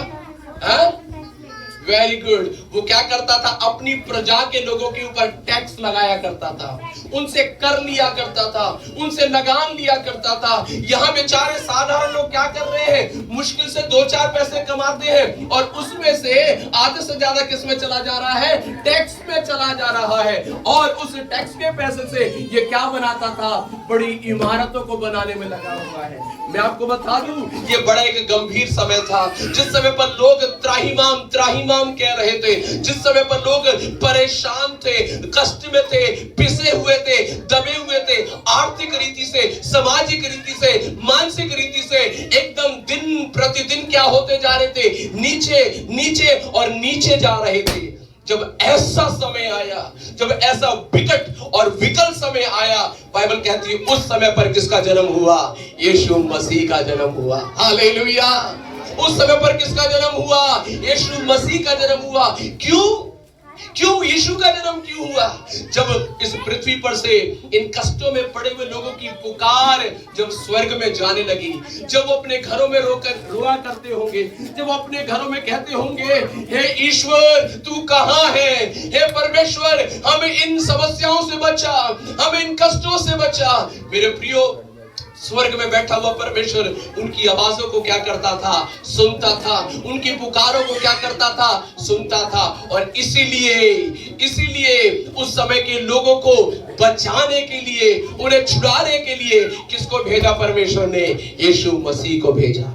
Very good. वो क्या करता था? अपनी प्रजा के लोगों के ऊपर टैक्स लगाया करता था, उनसे कर लिया करता था, उनसे लगान लिया करता था। यहाँ बेचारे साधारण लोग क्या कर रहे हैं? मुश्किल से 2-4 पैसे कमाते हैं और उसमें से आधे से ज्यादा किस में चला जा रहा है? टैक्स में चला जा रहा है। और उस टैक्स के पैसे से ये क्या बनाता था? बड़ी इमारतों को बनाने में लगा हुआ है। मैं आपको बता दूं, ये बड़ा एक गंभीर समय था, जिस समय पर लोग त्राहिमाम त्राहिमाम कह रहे थे, जिस समय पर लोग परेशान थे, कष्ट में थे, पिसे हुए थे, दबे हुए थे, आर्थिक रीति से, सामाजिक रीति से, मानसिक रीति से एकदम दिन प्रतिदिन क्या होते जा रहे थे? नीचे नीचे और नीचे जा रहे थे। जब ऐसा समय आया, जब ऐसा विकट और विकल समय आया, बाइबल कहती है उस समय पर किसका जन्म हुआ? यीशु मसीह का जन्म हुआ। हालेलुया। उस समय पर किसका जन्म हुआ? यीशु मसीह का जन्म हुआ। क्यों? क्यों यीशु का जन्म क्यों हुआ? जब इस पृथ्वी पर से इन कष्टों में पड़े हुए लोगों की पुकार जब स्वर्ग में जाने लगी, जब वो अपने घरों में रोआ करते होंगे, जब अपने घरों में कहते होंगे, हे ईश्वर तू कहां है? हे परमेश्वर हमें इन समस्याओं से बचा, हमें इन कष्टों से बचा। मेरे प्रियो, स्वर्ग में बैठा हुआ परमेश्वर उनकी आवाजों को क्या करता था? सुनता था। उनकी पुकारों को क्या करता था? सुनता था। और इसीलिए उस समय के लोगों को बचाने के लिए, उन्हें छुड़ाने के लिए किसको भेजा? परमेश्वर ने यीशु मसीह को भेजा।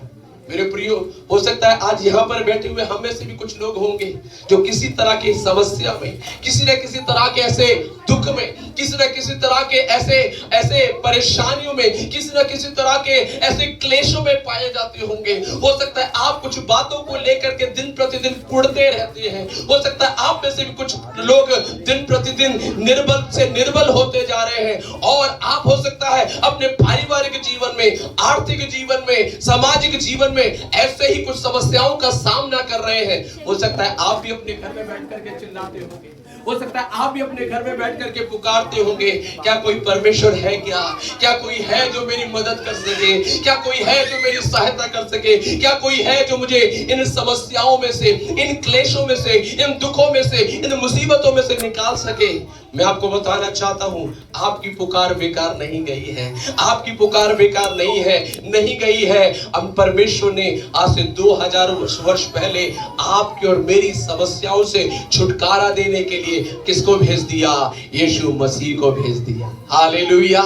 मेरे प्रियो, हो सकता है आज यहाँ पर बैठे हुए हम में से भी कुछ लोग होंगे जो किसी तरह की समस्या में, किसी न किसी तरह के ऐसे दुख में, किसी न किसी तरह के ऐसे परेशानियों में, किसी न किसी तरह के ऐसे क्लेशों में पाए जाते होंगे। हो सकता है आप कुछ बातों को लेकर के दिन प्रतिदिन कुढ़ते रहते हैं। हो सकता है आप में से भी कुछ लोग दिन प्रतिदिन निर्बल से निर्बल होते जा रहे हैं, और आप हो सकता है अपने पारिवारिक जीवन में, आर्थिक जीवन में, सामाजिक जीवन में ऐसे ही कुछ समस्याओं का सामना कर रहे हैं। हो सकता है आप भी अपने घर में बैठ करके चिल्लाते होंगे, हो सकता है आप भी अपने घर में बैठ करके पुकारते होंगे, क्या कोई परमेश्वर है क्या कोई है जो मेरी मदद कर सके, क्या कोई है जो मेरी सहायता कर सके, क्या कोई है जो मुझे इन समस्याओं में से, इन क्लेशों में से, इन दुखों में से, इन मुसीबतों में से निकाल सके। मैं आपको बताना चाहता हूं, आपकी पुकार बेकार नहीं गई है, आपकी पुकार बेकार नहीं गई है। अब परमेश्वर ने आज से 2000 वर्ष पहले आपकी और मेरी समस्याओं से छुटकारा देने के लिए किसको भेज दिया? यीशु मसीह को भेज दिया। Hallelujah,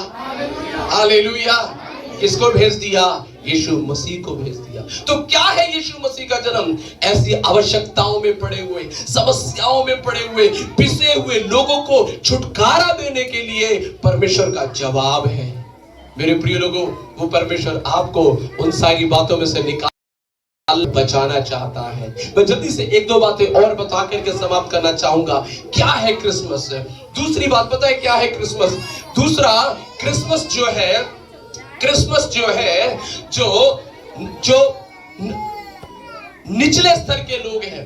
hallelujah. किसको भेज दिया? यीशु मसीह को भेज दिया। तो क्या है यीशु मसीह का जन्म? ऐसी आवश्यकताओं में पड़े हुए, समस्याओं में पड़े हुए, पिसे हुए लोगों को छुटकारा देने के लिए परमेश्वर का जवाब है। मेरे प्रिय लोगों, वो परमेश्वर आपको उन सारी बातों में से निकाल बचाना चाहता है। मैं जल्दी से एक दो बातें और बता करके समाप्त करना चाहूंगा। क्या है क्रिसमस? दूसरी बात पता है क्या है क्रिसमस? दूसरा, क्रिसमस जो है जो निचले स्तर के लोग हैं,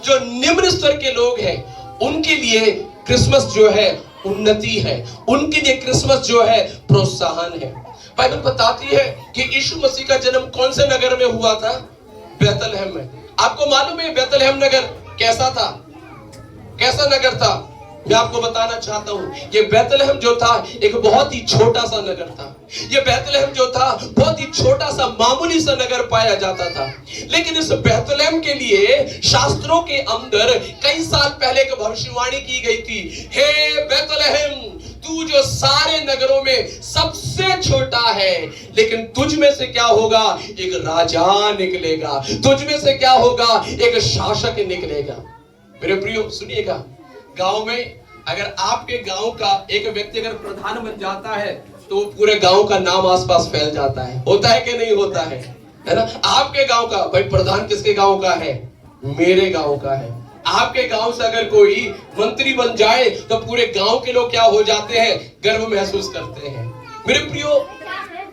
जो निम्न स्तर के लोग हैं, उनके लिए क्रिसमस जो है उन्नति है, उनके लिए क्रिसमस जो है प्रोत्साहन है। बाइबल बताती है कि यीशु मसीह का जन्म कौन से नगर में हुआ था? बेथलेहम में। आपको मालूम है बेथलेहम नगर कैसा था? कैसा नगर था? मैं आपको बताना चाहता हूं, ये बेथलेहम जो था एक बहुत ही छोटा सा नगर था। ये बेथलेहम जो था बहुत ही छोटा सा मामूली सा नगर पाया जाता था। लेकिन इस बेथलेहम के लिए शास्त्रों के अंदर कई साल पहले एक भविष्यवाणी की गई थी। हे बेथलेहम, तू जो सारे नगरों में सबसे छोटा है, लेकिन तुझ में से क्या होगा? एक राजा निकलेगा। तुझ में से क्या होगा? एक शासक निकलेगा। मेरे प्रियो सुनिएगा, गांव में अगर आपके गांव का एक व्यक्ति अगर प्रधान बन जाता है तो पूरे गांव का नाम आसपास फैल जाता है। होता है कि नहीं होता है ना? आपके गांव का भाई प्रधान किसके गांव का है? मेरे गांव का है। आपके गांव से अगर कोई मंत्री बन जाए तो पूरे गांव के लोग क्या हो जाते हैं? गर्व महसूस करते हैं। मेरे प्रियो,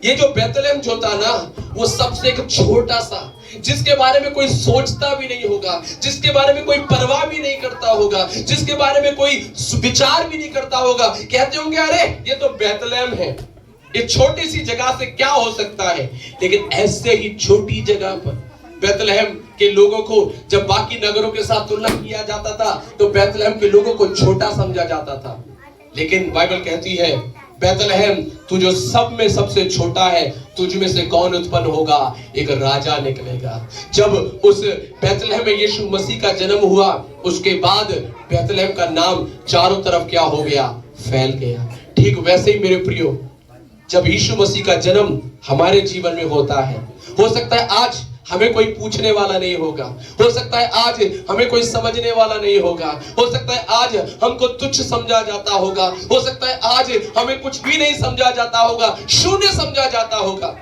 ये जो बेथलेहम जो था ना, वो सबसे एक छोटा सा, जिसके बारे में कोई सोचता भी नहीं होगा, जिसके बारे में कोई परवाह भी नहीं करता होगा, जिसके बारे में कोई विचार भी नहीं करता होगा। कहते होंगे अरे ये तो बेथलेहम है, ये छोटी सी जगह से क्या हो सकता है? लेकिन ऐसे ही छोटी जगह पर बेथलेहम के लोगों को जब बाकी नगरों के साथ तुलना किया जाता था तो बेथलेहम के लोगों को छोटा समझा जाता था। लेकिन बाइबल कहती है, बेथलेहम तू जो सब में सबसे छोटा है, तुझ में से कौन उत्पन्न होगा? एक राजा निकलेगा। जब उस बेथलेहम में यीशु मसीह का जन्म हुआ, उसके बाद बेथलेहम का नाम चारों तरफ क्या हो गया? फैल गया। ठीक वैसे ही मेरे प्रियो, जब यीशु मसीह का जन्म हमारे जीवन में होता है, हो सकता है आज हमें कोई पूछने वाला नहीं होगा, हो सकता है आज हमें कोई समझने वाला नहीं होगा, हो सकता है आज हमको तुच्छ समझा जाता होगा, हो सकता है आज हमें कुछ भी नहीं समझा जाता होगा, शून्य समझा जाता होगा।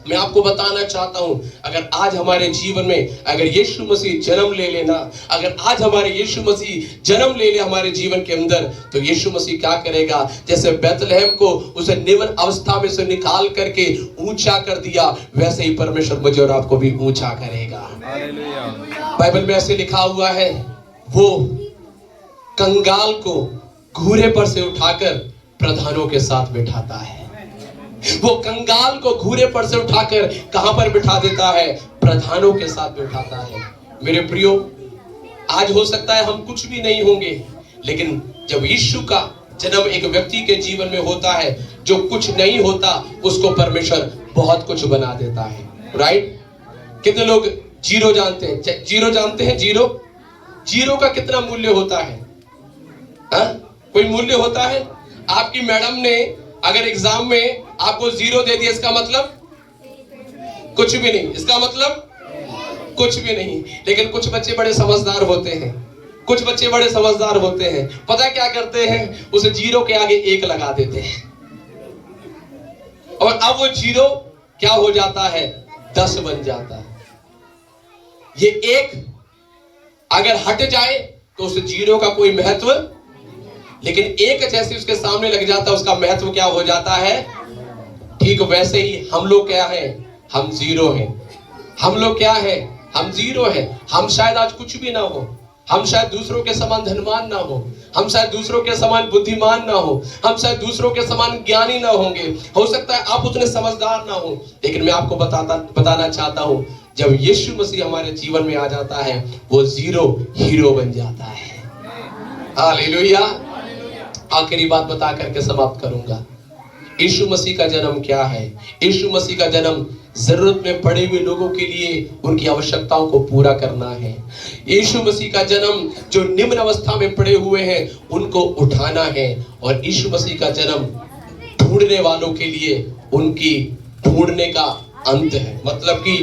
मैं आपको बताना चाहता हूं, अगर आज हमारे जीवन में अगर यीशु मसीह जन्म ले लेना, अगर आज हमारे यीशु मसीह जन्म ले ले हमारे जीवन के अंदर, तो यीशु मसीह क्या करेगा? जैसे बेथलेहम को उसे निम्न अवस्था में से निकाल करके ऊंचा कर दिया, वैसे ही परमेश्वर मुझे और आपको भी ऊंचा करेगा। बाइबल में ऐसे लिखा हुआ है, वो कंगाल को घूरे पर से उठाकर प्रधानों के साथ बिठाता है। वो कंगाल को घूरे पर से उठाकर कहां पर बिठा देता है? प्रधानों के साथ बिठाता है। मेरे प्रियो, आज हो सकता है हम कुछ भी नहीं होंगे, लेकिन जब यीशु का जन्म एक व्यक्ति के जीवन में होता है, जो कुछ नहीं होता उसको परमेश्वर बहुत कुछ बना देता है। राइट? कितने लोग जीरो जानते हैं? जीरो जानते हैं? जीरो का कितना मूल्य होता है? कोई मूल्य होता है? आपकी मैडम ने अगर एग्जाम में आपको 0 दे दिया, इसका मतलब कुछ भी नहीं। इसका मतलब कुछ भी नहीं। लेकिन कुछ बच्चे बड़े समझदार होते हैं, कुछ बच्चे बड़े समझदार होते हैं। पता क्या करते हैं, उस जीरो के आगे 1 लगा देते हैं और अब वो जीरो क्या हो जाता है, 10 बन जाता है। ये 1 अगर हट जाए तो उस जीरो का कोई महत्व, लेकिन 1 जैसे उसके सामने लग जाता है उसका महत्व क्या हो जाता है। ठीक वैसे ही हम लोग क्या है, हम जीरो हैं। हम लोग क्या है, हम जीरो हैं। हम शायद आज कुछ भी ना हो, हम शायद दूसरों के समान धनवान ना हो, हम शायद दूसरों के समान बुद्धिमान ना हो, हम शायद दूसरों के समान ज्ञानी ना होंगे, हो सकता है आप उतने समझदार ना हो। लेकिन मैं आपको बताना चाहता हूं, जब यीशु मसीह हमारे जीवन में आ जाता है वो जीरो हीरो बन जाता है। हालेलुया। आखिरी बात बता करके समाप्त करूंगा। यीशु मसीह का जन्म क्या है? यीशु मसीह का जन्म जरूरत में पड़े हुए लोगों के लिए उनकी आवश्यकताओं को पूरा करना है। यीशु मसीह का जन्म जो निम्न अवस्था में पड़े हुए हैं उनको उठाना है। और यीशु मसीह का जन्म ढूंढने वालों के लिए उनकी ढूंढने का अंत है। मतलब कि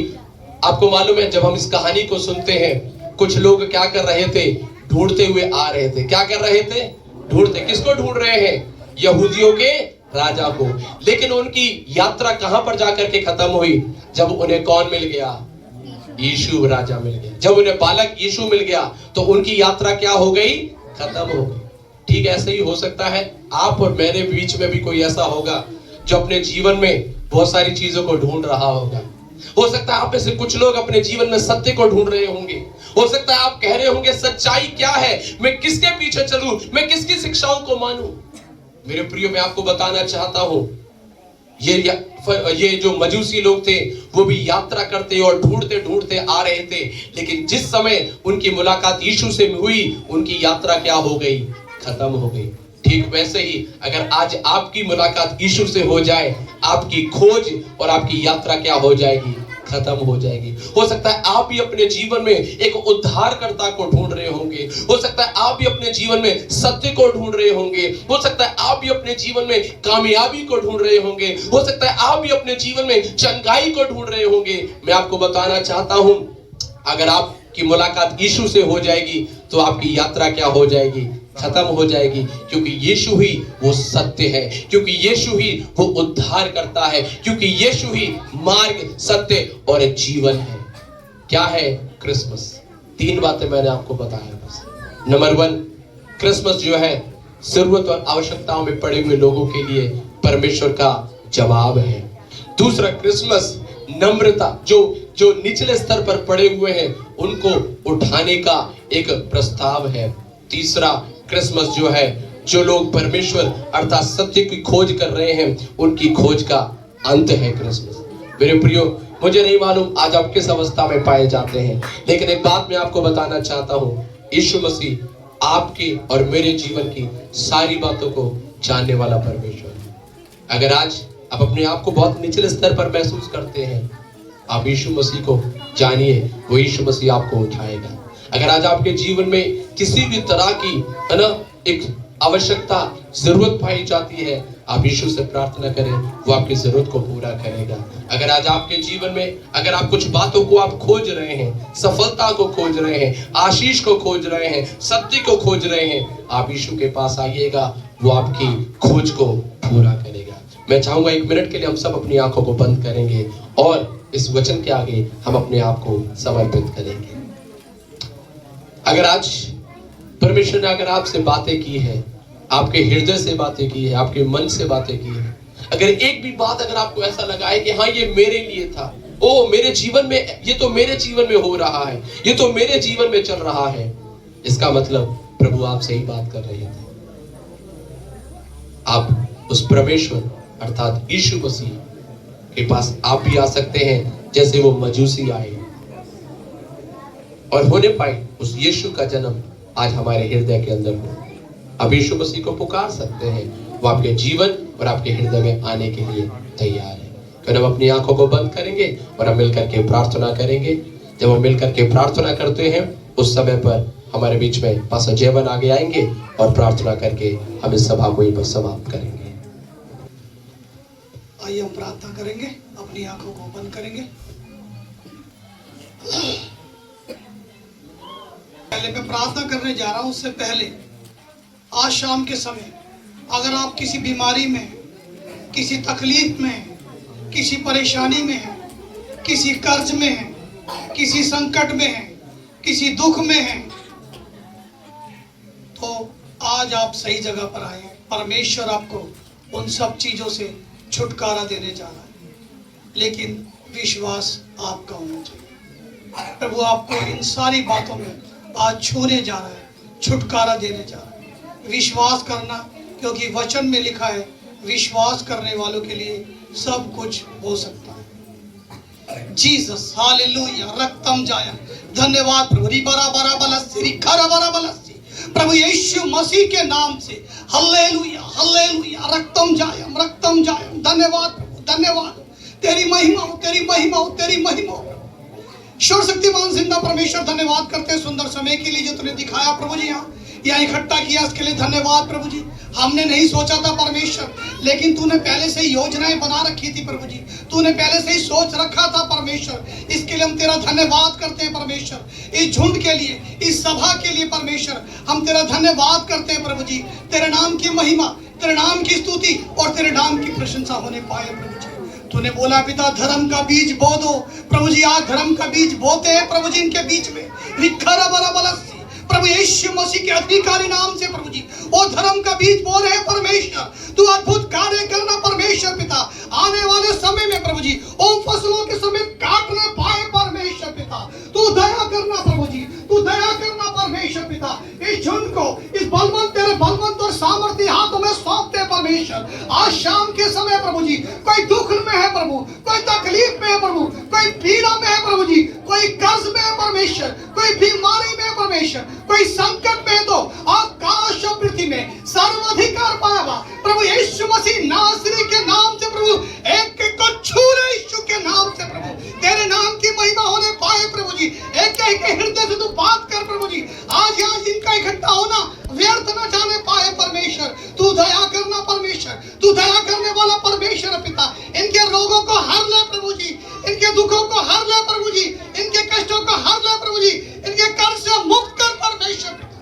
आपको मालूम है, जब हम इस कहानी को सुनते हैं, कुछ लोग क्या कर रहे थे, ढूंढते हुए आ रहे थे। क्या कर रहे थे? ढूंढते। किसको ढूंढ रहे हैं? यहूदियों के राजा को। लेकिन उनकी यात्रा कहां पर जाकर के खत्म हुई? जब उन्हें कौन मिल गया? यीशु राजा मिल गया। जब उन्हें बालक यीशु मिल गया तो उनकी यात्रा क्या हो गई? खत्म हो गई। ठीक ऐसे ही हो सकता है आप और मेरे बीच में भी कोई ऐसा होगा जो अपने जीवन में बहुत सारी चीजों को ढूंढ रहा होगा। हो सकता है आप में से कुछ लोग अपने जीवन में सत्य को ढूंढ रहे होंगे। हो सकता है आप कह रहे होंगे सच्चाई क्या है, मैं किसके पीछे चलूं, मैं किसकी शिक्षाओं को मानूं। मेरे प्रियो, मैं आपको बताना चाहता हूं, ये जो मजूसी लोग थे वो भी यात्रा करते और ढूंढते ढूंढते आ रहे थे। लेकिन जिस समय उनकी मुलाकात यीशु से हुई, उनकी यात्रा क्या हो गई? खत्म हो गई। ठीक वैसे ही अगर आज आपकी मुलाकात यीशु से हो जाए, आपकी खोज और आपकी यात्रा क्या हो जाएगी? खत्म हो जाएगी। हो सकता है आप भी अपने जीवन में एक उद्धारकर्ता को ढूंढ रहे होंगे। हो सकता है आप भी अपने जीवन में सत्य को ढूंढ रहे होंगे। हो सकता है आप भी अपने जीवन में कामयाबी को ढूंढ रहे होंगे। हो सकता है आप भी अपने जीवन में चंगाई को ढूंढ रहे होंगे। मैं आपको बताना चाहता हूं, अगर आपकी मुलाकात यीशु से हो जाएगी तो आपकी यात्रा क्या हो जाएगी? खत्म हो जाएगी। क्योंकि यीशु ही वो सत्य है, क्योंकि यीशु ही वो उद्धार करता है, क्योंकि यीशु ही मार्ग, सत्य और जीवन है। क्या है क्रिसमस? 3 बातें मैंने आपको बताया बस। नंबर 1, क्रिसमस जो है जरूरत और आवश्यकताओं में पड़े हुए लोगों के लिए परमेश्वर का जवाब है। दूसरा, क्रिसमस नम्रता, जो निचले स्तर पर पड़े हुए हैं उनको उठाने का एक प्रस्ताव है। तीसरा, क्रिसमस जो है जो लोग परमेश्वर अर्थात सत्य की खोज कर रहे हैं उनकी खोज का अंत है क्रिसमस। मेरे प्रियो, मुझे नहीं मालूम आज आप किस अवस्था में पाए जाते हैं, लेकिन एक बात मैं आपको बताना चाहता हूं, यीशु मसीह आपके और मेरे जीवन की सारी बातों को जानने वाला परमेश्वर है। अगर आज आप अपने आप को बहुत निचले स्तर पर महसूस करते हैं, आप यीशु मसीह को जानिए, वो यीशु मसीह आपको उठाएगा। अगर आज आपके जीवन में किसी भी तरह की है ना एक आवश्यकता, जरूरत पाई जाती है, आप यीशु से प्रार्थना करें, वो आपकी जरूरत को पूरा करेगा। अगर आज आपके जीवन में अगर आप कुछ बातों को आप खोज रहे हैं, सफलता को खोज रहे हैं, आशीष को खोज रहे हैं, सत्य को खोज रहे हैं, आप यीशु के पास आइएगा, वो आपकी खोज को पूरा करेगा। मैं चाहूंगा 1 मिनट के लिए हम सब अपनी आंखों को बंद करेंगे और इस वचन के आगे हम अपने आप को समर्पित करेंगे। अगर आज परमेश्वर ने अगर आपसे बातें की है, आपके हृदय से बातें की है, आपके मन से बातें की है, अगर एक भी बात अगर आपको ऐसा लगा है कि हाँ ये मेरे लिए था, ओ मेरे जीवन में, ये तो मेरे जीवन में हो रहा है, ये तो मेरे जीवन में चल रहा है, इसका मतलब प्रभु आपसे ही बात कर रहे थे। आप उस परमेश्वर अर्थात यीशु मसीह के पास आप भी आ सकते हैं, जैसे वो मजूसी आए और होने पाए उस यीशु का जन्म आज हमारे हृदय के अंदर हो। अब यीशु मसीह को पुकार सकते हैं, वो आपके जीवन और आपके हृदय में आने के लिए तैयार है। फिर हम अपनी आंखों को बंद करेंगे और हम मिलकर के प्रार्थना करेंगे। जब हम मिलकर के प्रार्थना करते हैं उस समय पर हमारे बीच में पास्टर जयवन आगे आएंगे और प्रार्थना करके हम इस सभा को यहीं पर समाप्त करेंगे। आइए हम प्रार्थना करेंगे, अपनी आंखों को बंद करेंगे। पहले मैं प्रार्थना करने जा रहा हूँ, उससे पहले आज शाम के समय अगर आप किसी बीमारी में, किसी तकलीफ में, किसी परेशानी में हैं, किसी कर्ज में हैं, किसी संकट में हैं, किसी दुख में हैं, तो आज आप सही जगह पर आए हैं। परमेश्वर आपको उन सब चीजों से छुटकारा देने जा रहा है, लेकिन विश्वास आपका होना चाहिए। प्रभु आपको इन सारी बातों में आज छूने जा रहा है, छुटकारा देने जा रहा है। विश्वास करना, क्योंकि वचन में लिखा है विश्वास करने वालों के लिए सब कुछ हो सकता है। जीसस, हालेलुया, रक्तम जाया, धन्यवाद प्रभु। रिबरा बरा बलस्सी, रिखरा बरा बलस्सी, प्रभु यीशु मसीह के नाम से हालेलुया, हालेलुया, रक्तम जायम, रक्तम जायम। धन्यवाद प्रभु, धन्यवाद। तेरी महिमा हो, तेरी महिमा हो, तेरी महिमा हो। सर्वशक्तिमान जिंदा परमेश्वर, धन्यवाद करते हैं सुंदर समय के लिए जो तूने दिखाया प्रभु जी। यहाँ इकट्ठा किया इसके लिए धन्यवाद प्रभु जी। हमने नहीं सोचा था परमेश्वर, लेकिन तूने पहले से ही योजनाएं बना रखी थी प्रभु जी। तूने पहले से ही सोच रखा था परमेश्वर। इसके लिए हम तेरा धन्यवाद करते हैं परमेश्वर। इस झुंड के लिए, इस सभा के लिए परमेश्वर हम तेरा धन्यवाद करते हैं प्रभु जी। तेरे नाम की महिमा, तेरे नाम की स्तुति और तेरे नाम की प्रशंसा होने पाए प्रभु जी। तूने बोला पिता धर्म का बीज बो दो प्रभु जी। आज धर्म का बीज बोते हैं प्रभु जी इनके बीच में। रिखरा बरा बलस्सी, प्रभु यीशु मसीह के अधिकारी नाम से प्रभु जी वो धर्म का बीज बो रहे हैं परमेश्वर। तू अद्भुत कार्य करना परमेश्वर पिता। आने वाले समय में प्रभु जी उन फसलों के समय काटने पाए परमेश्वर पिता। तू दया करना प्रभु जी, तू दया करना परमेश्वर पिता। इस झुंड को, इस बलवंत, तेरे बलवंत और सामर्थ्य हाथों में सौंपते हैं परमेश्वर। आज शाम के समय प्रभु जी कोई दुख में है प्रभु, कोई तकलीफ में है प्रभु, कोई पीड़ा में है प्रभु जी, कोई कर्ज में है परमेश्वर, कोई बीमारी में है परमेश्वर, कोई संकट में है, तो आकाश और पृथ्वी में सर्वाधिकार पाया हुआ प्रभु यीशु मसीह नासरी के नाम से प्रभु एक एक को छू रहे यीशु के नाम से प्रभु। तेरे नाम की महिमा होने पाए प्रभु जी। एक एक के हृदय से तू बात कर प्रभु जी। आज यहाँ इनका इकट्ठा होना व्यर्थ न जाने पाए परमेश्वर। तू दया करना परमेश्वर, तू दया करने वाला परमेश्वर पिता। इनके रोगों को हर ले प्रभु जी, इनके दुखों को हर ले प्रभु जी, इनके कष्टों को हर ले प्रभु जी, इनके कर्ज से मुक्त कर परमेश्वर पिता।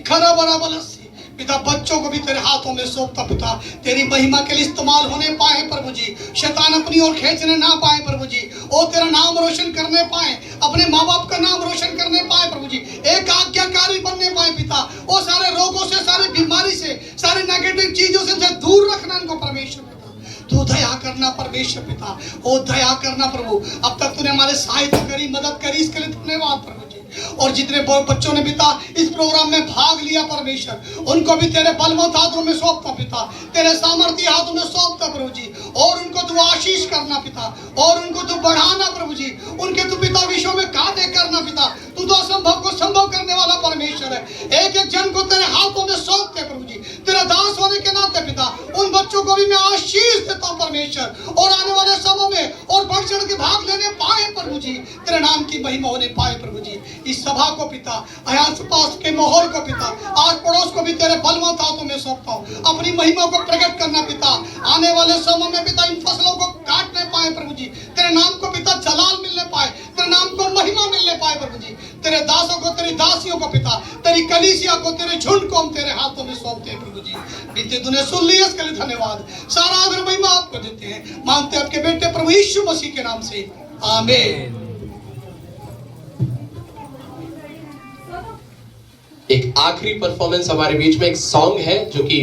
खरा बड़ा बलस्सी पिता, बच्चों को भी तेरे हाथों में सौंपता पिता। तेरी महिमा के लिए इस्तेमाल होने पाए प्रभु जी। शैतान अपनी ओर खींचने ना पाए प्रभु जी। ओ तेरा नाम रोशन करने पाए, अपने माँ बाप का नाम रोशन करने पाए प्रभु जी। एक आज्ञाकारी बनने पाए पिता। ओ सारे रोगों से, सारी बीमारी से, सारे नेगेटिव चीजों से दूर रखना इनको परमेश्वर। तू दया करना परमेश्वर पिता, ओ दया करना प्रभु। अब तक तूने हमारे सहायता करी, मदद करी, इसके लिए धन्यवाद प्रभु जी। और जितने बच्चों ने पिता इस प्रोग्राम में भाग लिया परमेश्वर, उनको भी तेरे बलवंत हाथों में सौंपता पिता, तेरे सामर्थ्य हाथों में सौंपता प्रभु जी। और उनको तू आशीष करना पिता, और उनको तू बढ़ाना प्रभु जी। उनके तू पिता विश्व में कार्य करना पिता। तू तो असंभव को संभव करने वाला परमेश्वर है। एक एक जन को तेरे हाथों में सौंपते प्रभु जी। तेरा दास होने के नाते पिता उन बच्चों को भी मैं आशीष देता हूं परमेश्वर। और आने वाले समय में और बढ़ चढ़ के भाग लेने पाए प्रभु जी। तेरे नाम की महिमा होने पाए प्रभु जी। इस सभा को पिता, आस पास के माहौल को पिता, आस पड़ोस को भी तेरे बलवंत हाथों में सौंपता हूं। अपनी महिमा को प्रकट करना पिता। आने वाले समय में पिता इन फसलों को काटने पाए प्रभु जी। तेरे नाम को पिता जलाल मिलने पाए, तेरे नाम को महिमा मिलने पाए प्रभु जी। तेरे दासों को, तेरी दासियों को पिता, तेरी कलीसिया को, तेरे झुंड को हम तेरे हाथों में सौंपते हैं प्रभु जी। बीते तूने सुन लिया, इसके लिए धन्यवाद। सारा आदर महिमा आपको देते हैं, मांगते हैं आपके बेटे प्रभु यीशु मसीह के नाम से, आमीन। एक आखिरी परफॉर्मेंस हमारे बीच में, एक सॉन्ग है जो कि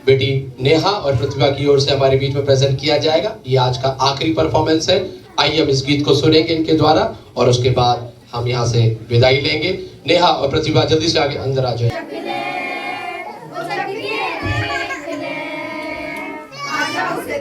बेटी नेहा और प्रतिभा की ओर से हमारे बीच में प्रेजेंट किया जाएगा। ये आज का आखिरी परफॉर्मेंस है। आइए हम इस गीत को सुनेंगे इनके द्वारा और उसके बाद हम यहाँ से विदाई लेंगे। नेहा और प्रतिभा जल्दी से आगे अंदर आ जाए। आजा उसे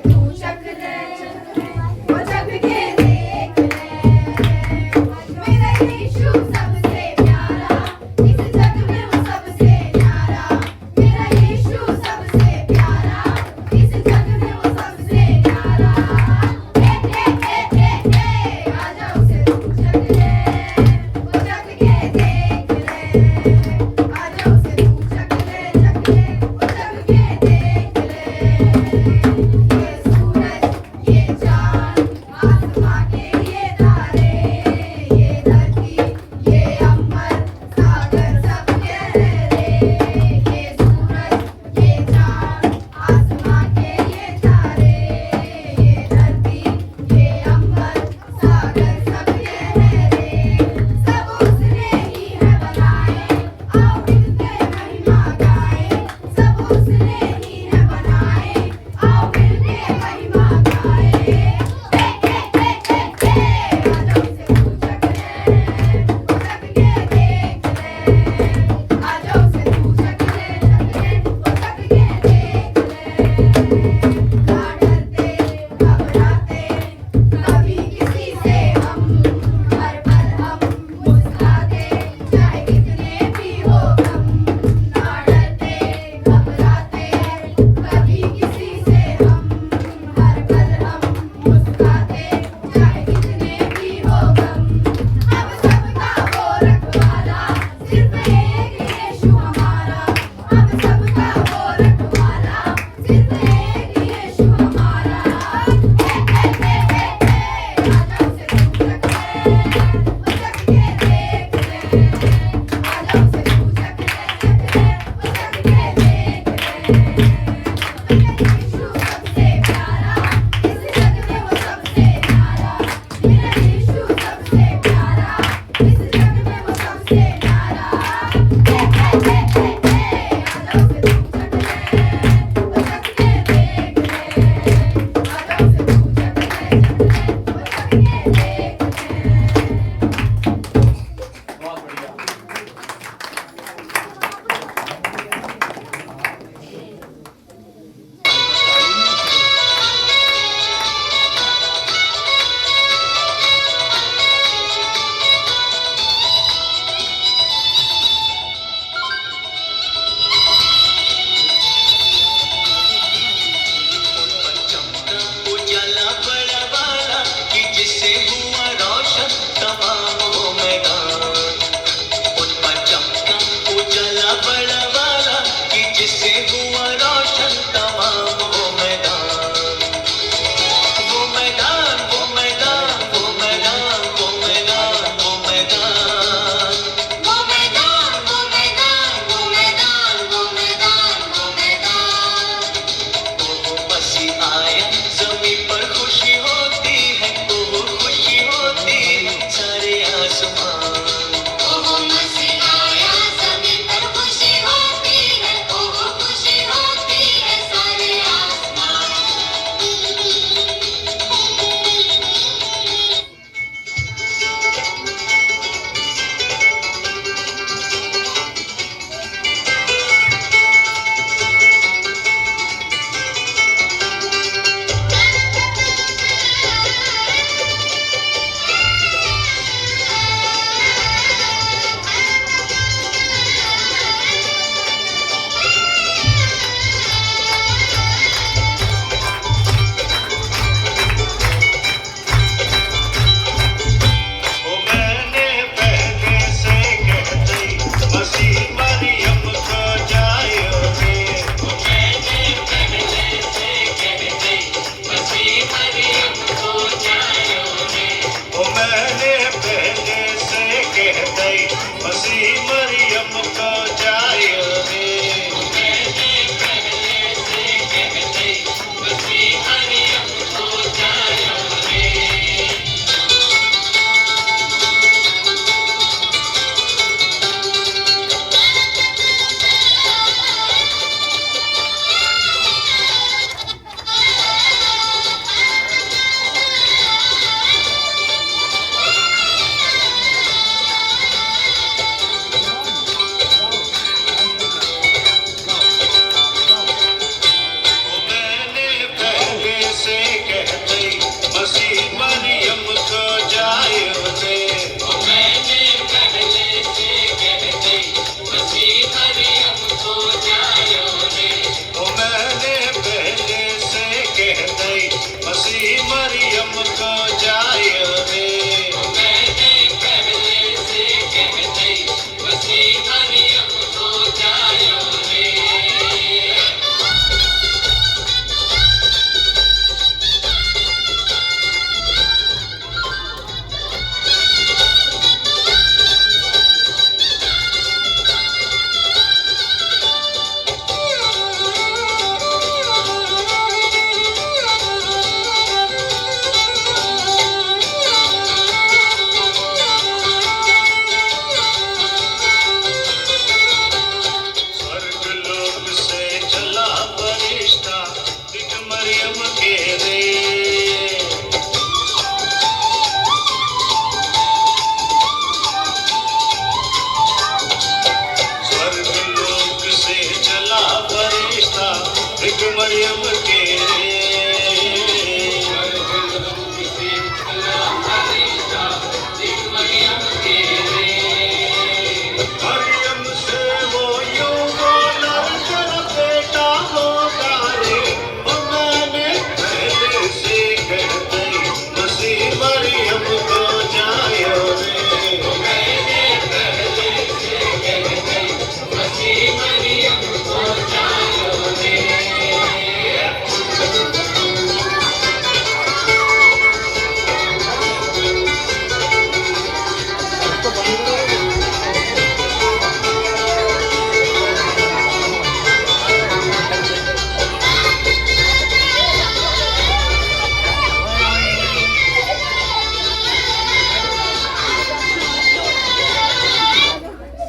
बहुत बढ़िया।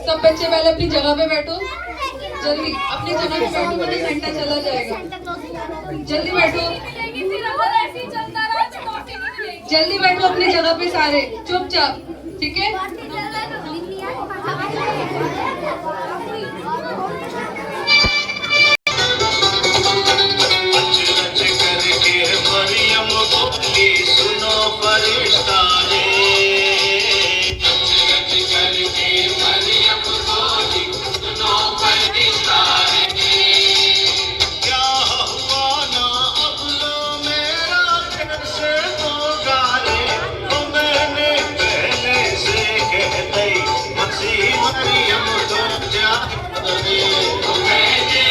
सब बच्चे पहले अपनी जगह पे बैठो, जल्दी अपनी जगह पे बैठो वरना घंटा चला जाएगा। जल्दी बैठो, जल्दी बैठो अपनी जगह पे सारे चुपचाप, ठीक है। अचरज करके मरियम बोली सुनो फरिश्ता रे, अचरज करके मरियम बोली सुनो फरिश्ता रे, क्या हुआ ना अब लो मेरा कैसे होगा रे, तो मैंने पहले से कह दी मसीह मरियम तो जा रे, तो मैंने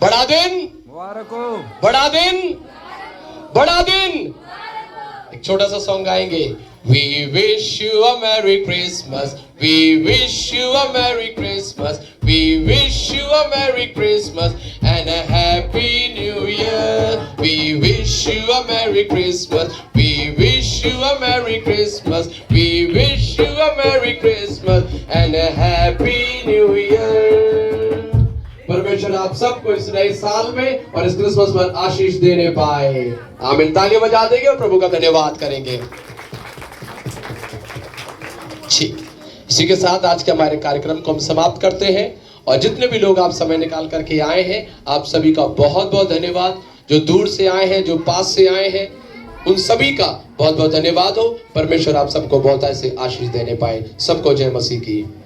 बड़ा दिन, बड़ा दिन, बड़ा दिन। एक छोटा सा सॉन्ग गाएंगे। We wish you a Merry Christmas. We wish you a Merry Christmas. We wish you a Merry Christmas and a Happy New Year. We wish you a Merry Christmas. We wish you a Merry Christmas. We wish you a Merry Christmas and a Happy New Year. परमेश्वर आप सबको इस नए साल में और इस Christmas पर आशीष देने पाए। आमीन। तालियां बजा देंगे और प्रभु का धन्यवाद करेंगे। ठीक, इसी के साथ आज के हमारे कार्यक्रम को हम समाप्त करते हैं और जितने भी लोग आप समय निकाल करके आए हैं, आप सभी का बहुत बहुत धन्यवाद। जो दूर से आए हैं, जो पास से आए हैं, उन सभी का बहुत बहुत धन्यवाद हो। परमेश्वर आप सबको बहुत ऐसे आशीष देने पाए। सबको जय मसीह की।